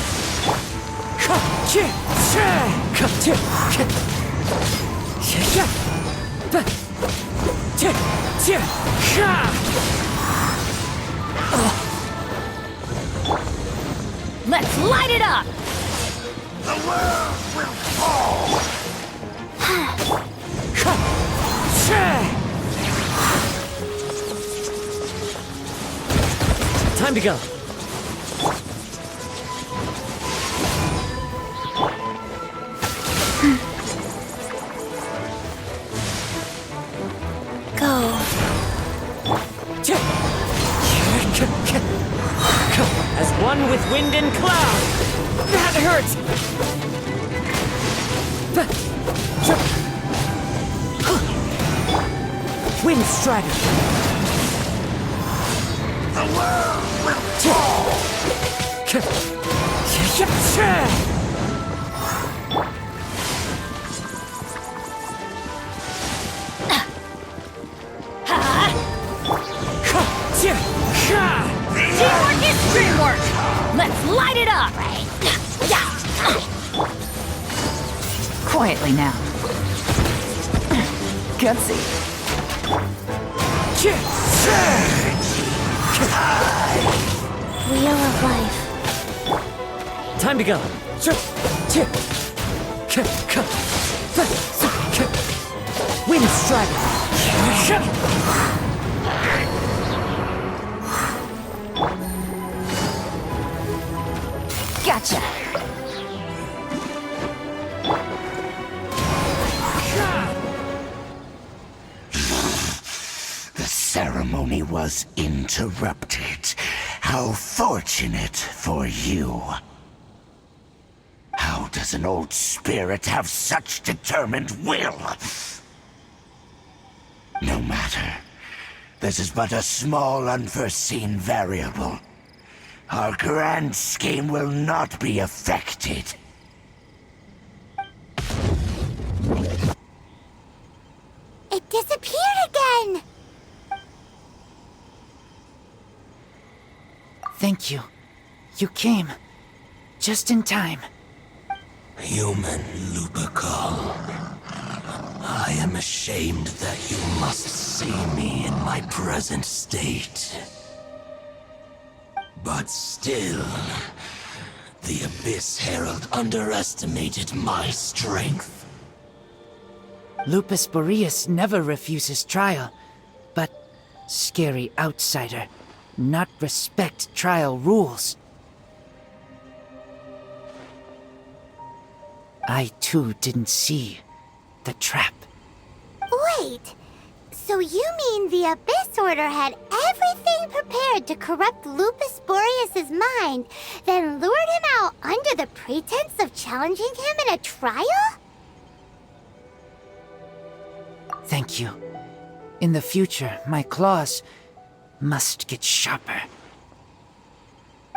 Let's light it up! The world will fall! Time to go. Go. As one with wind and cloud. That hurts. Wind strider. The world will fall! Teamwork is dreamwork! Let's light it up! Quietly now. Gutsy. Wheel of life. Time to go. Wind strider. Gotcha! The ceremony was interrupted. How fortunate for you. How does an old spirit have such determined will? No matter. This is but a small unforeseen variable. Our grand scheme will not be affected. It disappeared again! Thank you. You came. Just in time. Human Lupercal. I am ashamed that you must see me in my present state. But still, the Abyss Herald underestimated my strength. Lupus Boreas never refuses trial, but scary outsider, not respect trial rules. I too didn't see the trap. Wait, so you mean the Abyss Order had everything prepared to corrupt Lupus Boreas' mind, then lured him out under the pretense of challenging him in a trial? Thank you. In the future, my claws must get sharper.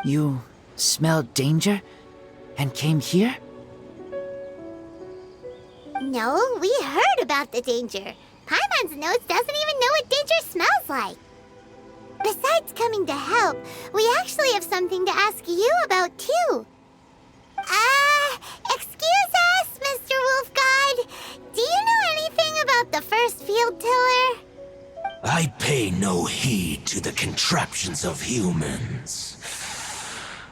You smelled danger and came here? No, we heard about the danger. Paimon's nose doesn't even know what danger smells like. Besides coming to help, we actually have something to ask you about, too. Excuse us, Mr. Wolf God. Do you know anything about the first field tiller? I pay no heed to the contraptions of humans.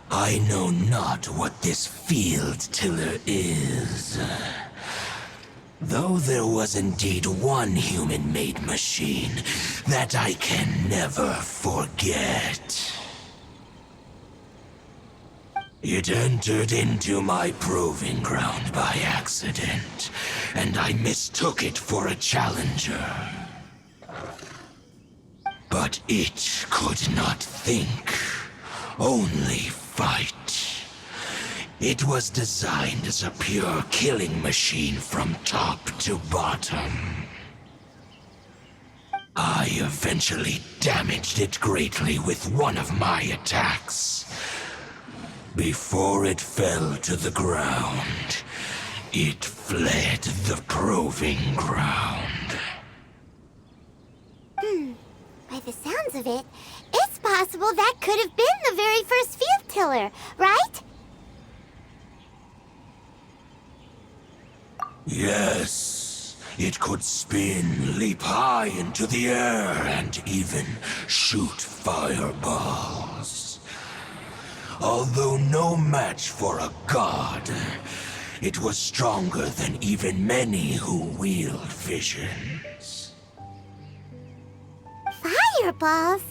I know not what this field tiller is. Though there was indeed one human-made machine that I can never forget. It entered into my proving ground by accident, and I mistook it for a challenger. But it could not think, only fight. It was designed as a pure killing machine from top to bottom. I eventually damaged it greatly with one of my attacks. Before it fell to the ground, it fled the proving ground. By the sounds of it, it's possible that could have been the very first field tiller, right? Yes, it could spin, leap high into the air, and even shoot fireballs. Although no match for a god, it was stronger than even many who wield visions. Fireballs?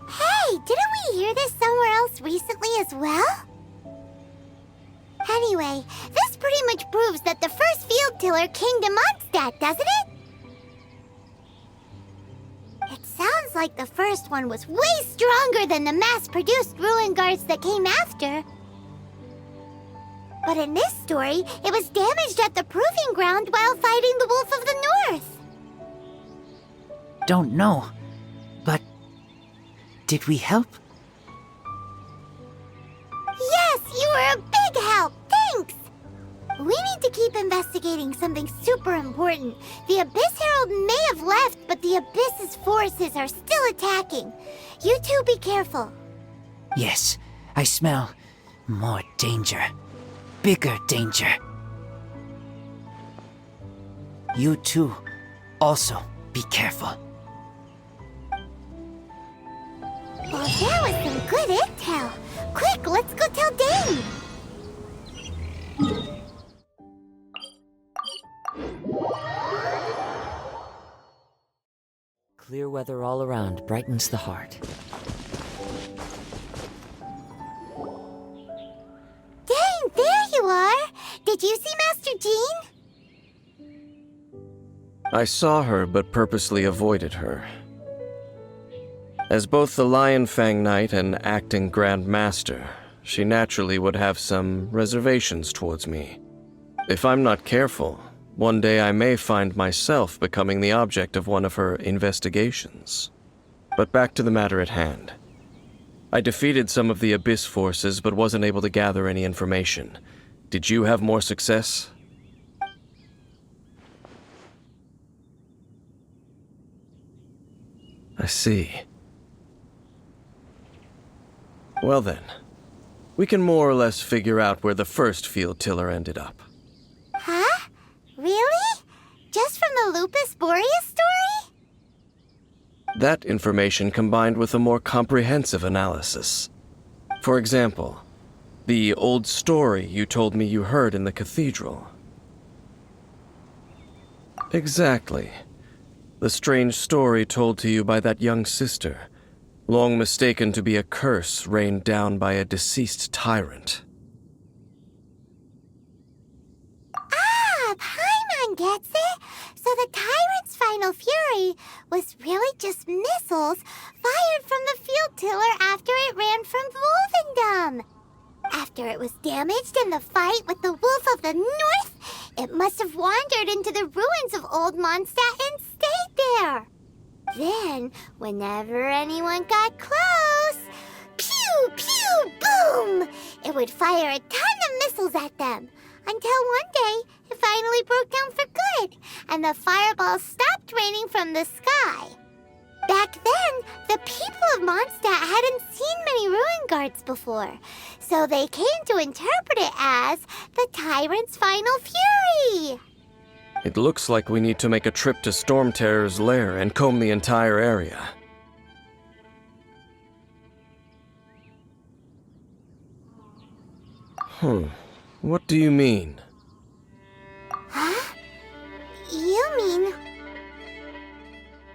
Hey, didn't we hear this somewhere else recently as well? Anyway, this pretty much proves that the first field tiller came to Mondstadt, doesn't it? It sounds like the first one was way stronger than the mass-produced ruin guards that came after. But in this story, it was damaged at the proving ground while fighting the Wolf of the North. Don't know. But did we help? Yes, you were a big help. Thanks. We need to keep investigating something super important. The Abyss Herald may have left, but the Abyss's forces are still attacking. You two be careful. Yes, I smell more danger. Bigger danger. You too, also be careful. Well, there was some good intel. Quick, let's go tell Dane. Clear weather all around brightens the heart. Dane, there you are! Did you see Master Jean? I saw her, but purposely avoided her. As both the Lion Fang Knight and acting Grand Master, she naturally would have some reservations towards me. If I'm not careful, one day I may find myself becoming the object of one of her investigations. But back to the matter at hand. I defeated some of the Abyss forces, but wasn't able to gather any information. Did you have more success? I see. Well then, we can more or less figure out where the first field tiller ended up. Huh? Really? Just from the Lupus Boreas story? That information combined with a more comprehensive analysis. For example, the old story you told me you heard in the cathedral. Exactly. The strange story told to you by that young sister, long mistaken to be a curse rained down by a deceased tyrant. Ah, Paimon gets it! So the tyrant's final fury was really just missiles fired from the field tiller after it ran from Wolvendom. After it was damaged in the fight with the Wolf of the North, it must have wandered into the ruins of Old Mondstadt and stayed there. Then, whenever anyone got close, pew, pew, boom! It would fire a ton of missiles at them, until one day it finally broke down for good, and the fireballs stopped raining from the sky. Back then, the people of Mondstadt hadn't seen many ruin guards before, so they came to interpret it as the tyrant's final fury. It looks like we need to make a trip to Storm Terror's lair and comb the entire area. What do you mean? Huh? You mean...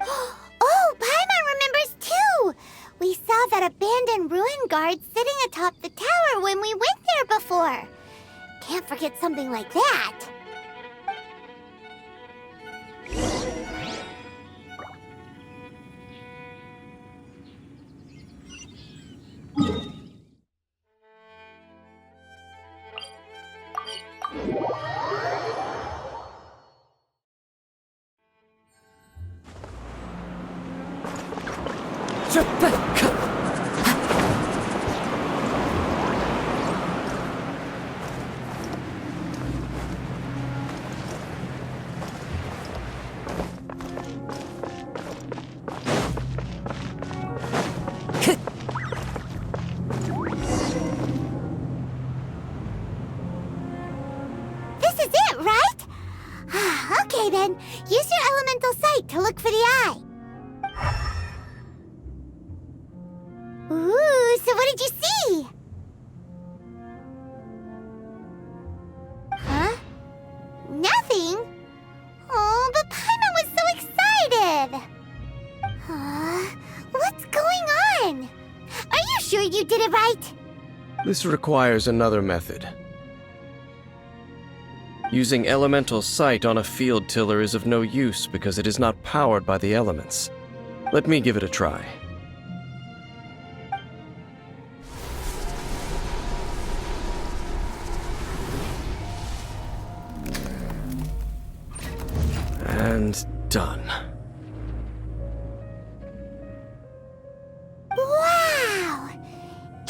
Oh, Paimon remembers too! We saw that abandoned ruin guard guard sitting atop the tower when we went there before. Can't forget something like that. Okay then, use your elemental sight to look for the eye. Ooh, so what did you see? Huh? Nothing? Oh, but Paimon was so excited. What's going on? Are you sure you did it right? This requires another method. Using elemental sight on a field tiller is of no use because it is not powered by the elements. Let me give it a try. And done. Wow!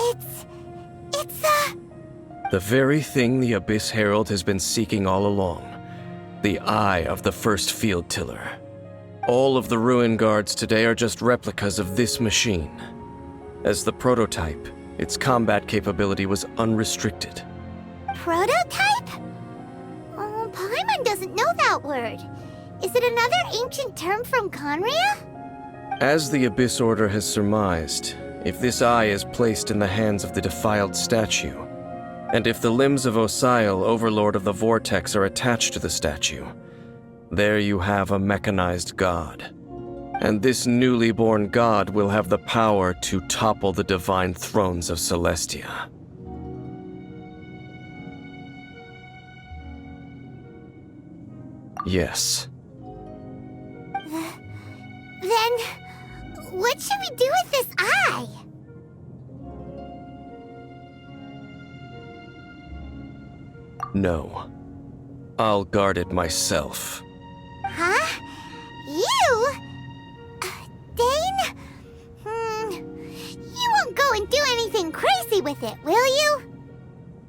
It's a... The very thing the Abyss Herald has been seeking all along. The eye of the first field tiller. All of the ruin guards today are just replicas of this machine. As the prototype, its combat capability was unrestricted. Prototype? Oh, Paimon doesn't know that word. Is it another ancient term from Conria? As the Abyss Order has surmised, if this eye is placed in the hands of the defiled statue, and if the limbs of Osial, Overlord of the Vortex, are attached to the statue, there you have a mechanized god. And this newly born god will have the power to topple the divine thrones of Celestia. Yes. Then, what should we do with this eye? No. I'll guard it myself. Huh? You? Dane? You won't go and do anything crazy with it, will you?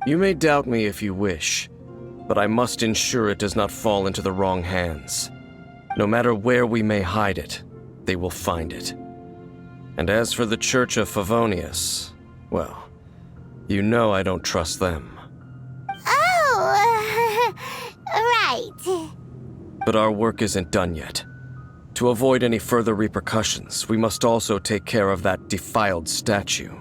You may doubt me if you wish, but I must ensure it does not fall into the wrong hands. No matter where we may hide it, they will find it. And as for the Church of Favonius, well, you know I don't trust them. Oh, right. But our work isn't done yet. To avoid any further repercussions, we must also take care of that defiled statue.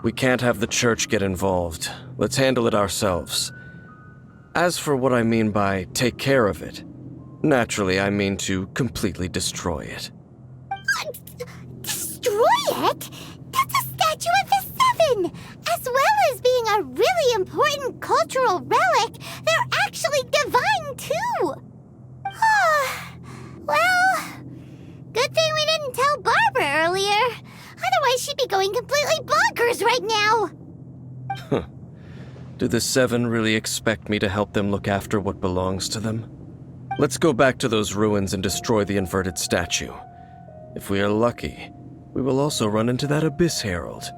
We can't have the church get involved. Let's handle it ourselves. As for what I mean by take care of it, naturally I mean to completely destroy it. Destroy it? That's a statue of the Seven! As well as being a really important cultural relic, they're actually divine too! Well, good thing we didn't tell Barbara earlier. Otherwise she'd be going completely bonkers right now! Do the Seven really expect me to help them look after what belongs to them? Let's go back to those ruins and destroy the inverted statue. If we are lucky, we will also run into that Abyss Herald.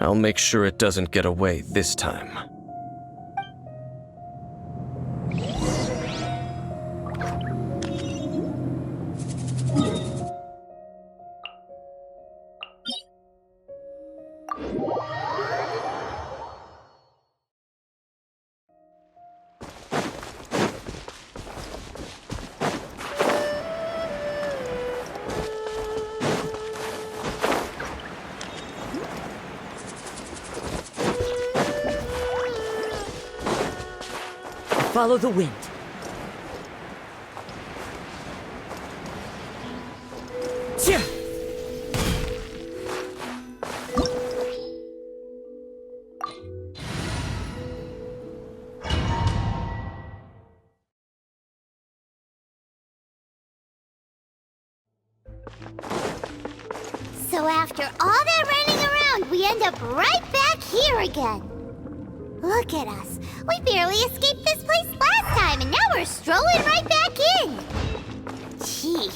I'll make sure it doesn't get away this time. Follow the wind. after all that running around, we end up right back here again. Look at us. We barely escaped this place last time, and now we're strolling right back in. Gee,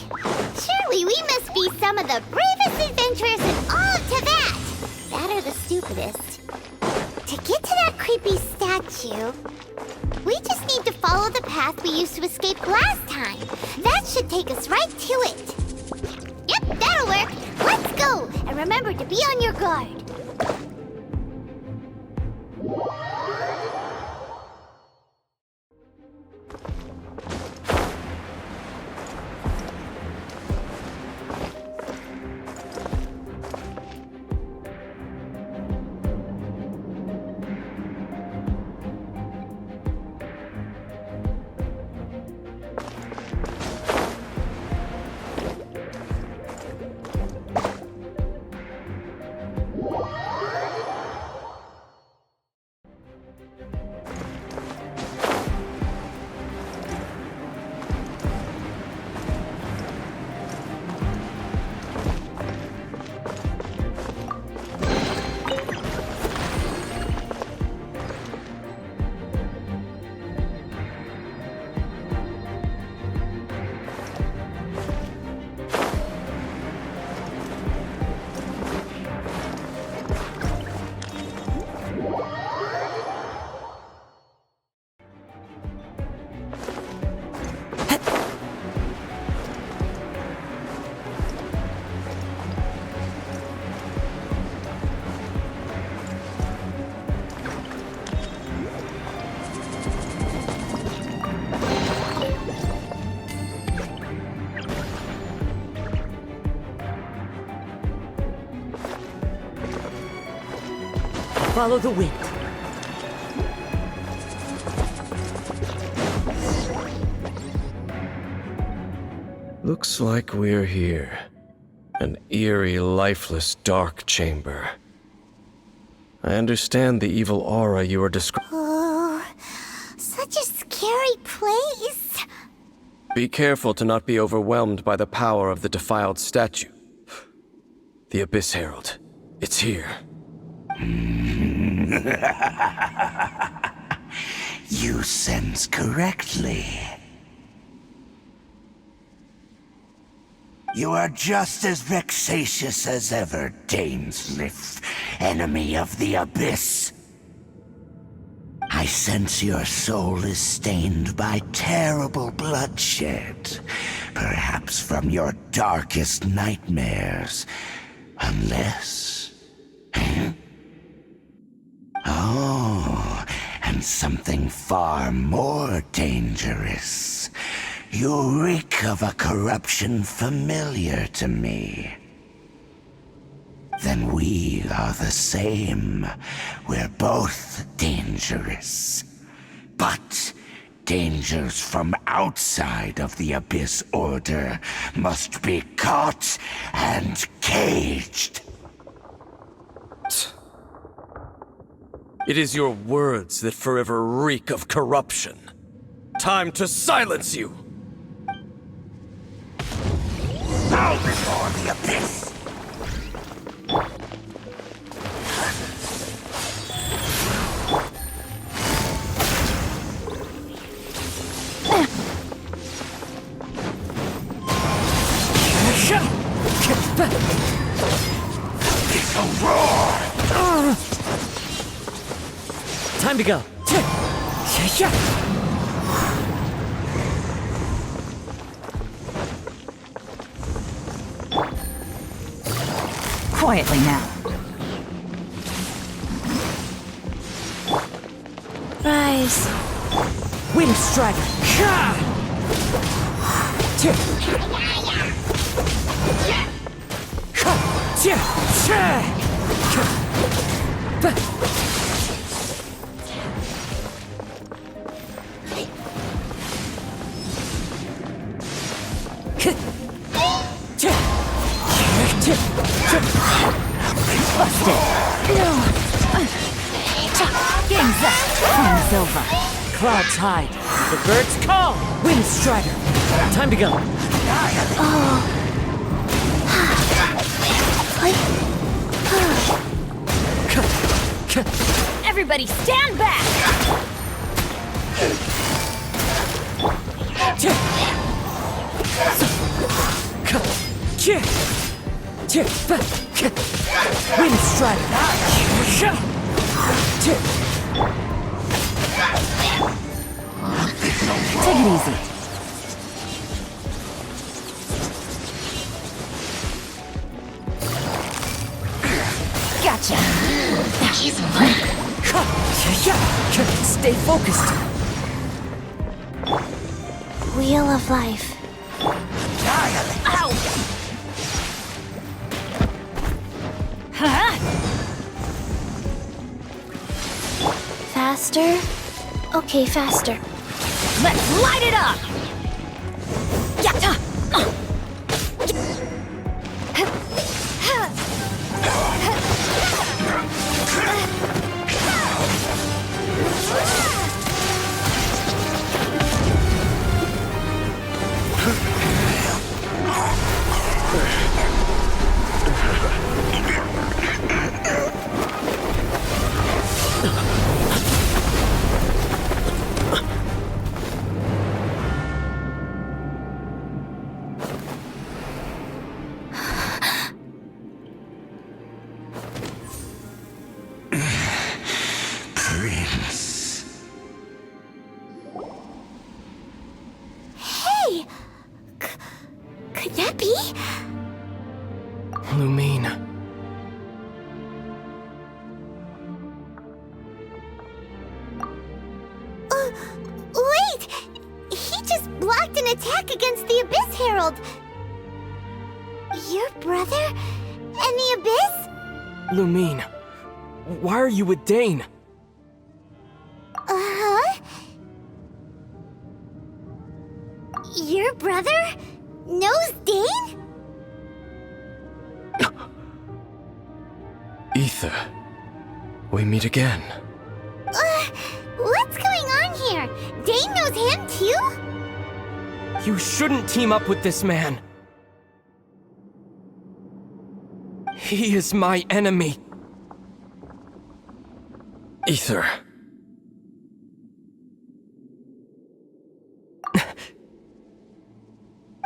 surely we must be some of the bravest adventurers in all of Teyvat. That or the stupidest. To get to that creepy statue, we just need to follow the path we used to escape last time. That should take us right to it. Yep, that'll work. Let's go, and remember to be on your guard. Follow the wind. Looks like we're here. An eerie, lifeless, dark chamber. I understand the evil aura you are describing. Oh, such a scary place. Be careful to not be overwhelmed by the power of the defiled statue. The Abyss Herald. It's here. You sense correctly. You are just as vexatious as ever, Daneslif, enemy of the Abyss. I sense your soul is stained by terrible bloodshed, perhaps from your darkest nightmares, unless... Oh, and something far more dangerous. You reek of a corruption familiar to me. Then we are the same. We're both dangerous. But dangers from outside of the Abyss Order must be caught and caged. It is your words that forever reek of corruption. Time to silence you! Bow before the Abyss! It's a roar! Time to go. Quietly now. Rise. Wind Strider. Game's up. Time's over. Clouds hide. The birds call. Wind Strider. Time to go. Like Everybody stand back! Wind strike! Take it easy. Gotcha! Stay focused! Wheel of life. Ow! Huh? Faster? Okay, faster. Let's light it up! Yatta! Prince. Hey! Could that be? Lumine. Wait! He just blocked an attack against the Abyss Herald! Your brother? And the Abyss? Lumine, why are you with Dane? Uh-huh? Your brother knows Dane? Ether. We meet again. What's going on here? Dane knows him too? You shouldn't team up with this man. He is my enemy. Ether.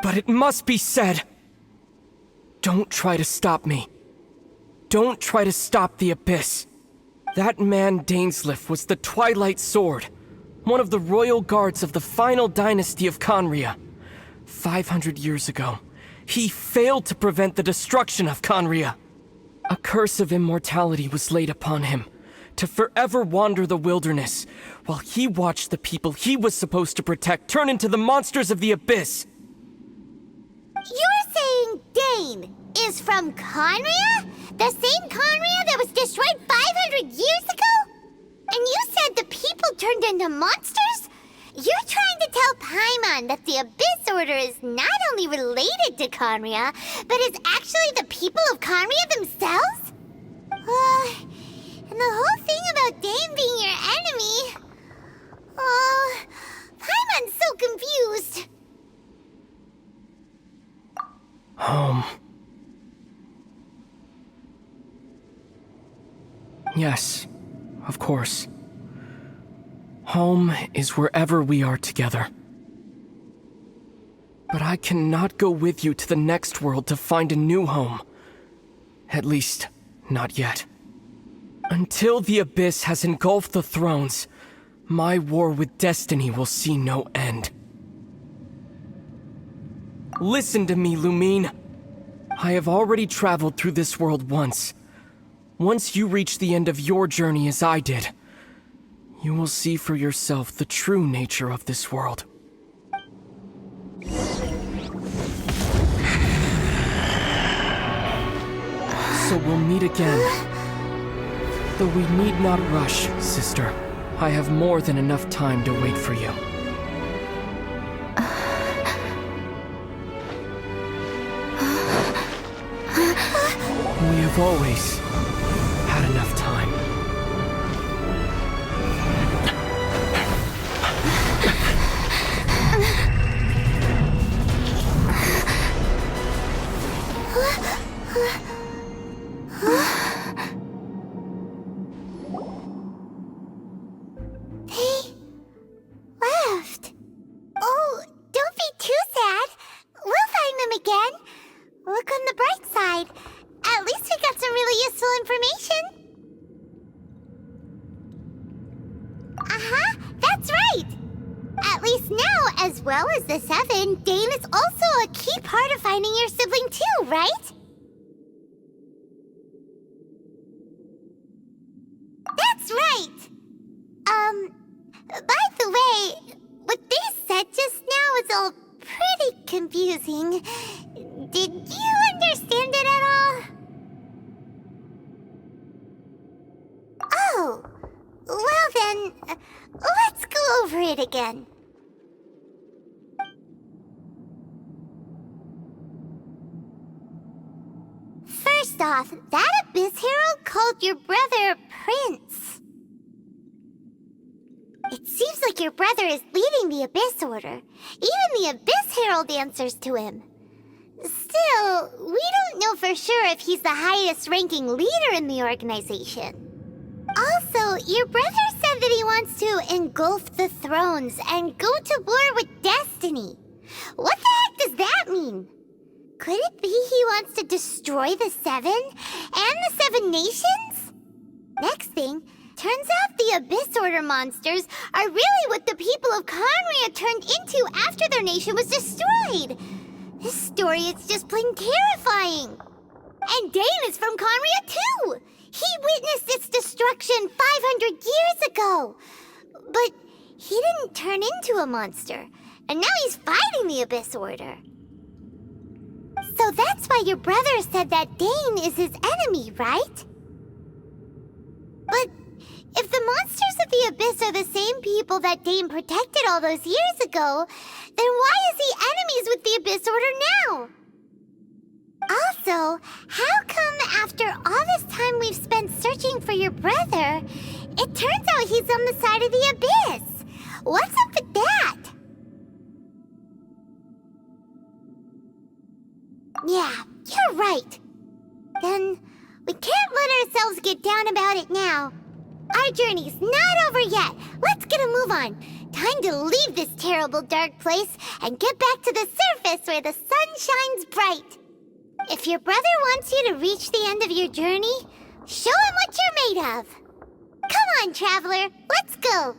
But it must be said. Don't try to stop me. Don't try to stop the Abyss. That man Dainsleif was the Twilight Sword, one of the royal guards of the final dynasty of Conria. 500 years ago, he failed to prevent the destruction of Conria. A curse of immortality was laid upon him, to forever wander the wilderness, while he watched the people he was supposed to protect turn into the monsters of the Abyss. You're saying Dane is from Conria? The same Conria that was destroyed 500 years ago? And you said the people turned into monsters? You're trying to tell Paimon that the Abyss Order is not only related to Conria, but is actually the people of Conria themselves? And the whole thing about Dane being your enemy... Paimon's so confused. Home. Yes, of course. Home is wherever we are together. But I cannot go with you to the next world to find a new home. At least, not yet. Until the Abyss has engulfed the thrones, my war with destiny will see no end. Listen to me, Lumine. I have already traveled through this world once. Once you reach the end of your journey as I did, you will see for yourself the true nature of this world. So we'll meet again. Though we need not rush, sister. I have more than enough time to wait for you. We have always had enough time. Since now, as well as the Seven, Dane is also a key part of finding your sibling too, right? That's right! By the way, what they said just now is all pretty confusing. Did you understand it at all? Oh, well then, let's go over it again. First off, that Abyss Herald called your brother Prince. It seems like your brother is leading the Abyss Order. Even the Abyss Herald answers to him. Still, we don't know for sure if he's the highest-ranking leader in the organization. Also, your brother said that he wants to engulf the thrones and go to war with Destiny. What the heck does that mean? Could it be he wants to destroy the Seven and the Seven Nations? Next thing, turns out the Abyss Order monsters are really what the people of Conria turned into after their nation was destroyed. This story is just plain terrifying. And Dane is from Conria too! He witnessed its destruction 500 years ago! But he didn't turn into a monster, and now he's fighting the Abyss Order. So that's why your brother said that Dane is his enemy, right? But if the monsters of the Abyss are the same people that Dane protected all those years ago, then why is he enemies with the Abyss Order now? Also, how come after all this time we've spent searching for your brother, it turns out he's on the side of the Abyss? What's up with that? Yeah, you're right. Then we can't let ourselves get down about it now. Our journey's not over yet. Let's get a move on. Time to leave this terrible dark place and get back to the surface where the sun shines bright. If your brother wants you to reach the end of your journey, show him what you're made of. Come on, traveler, let's go.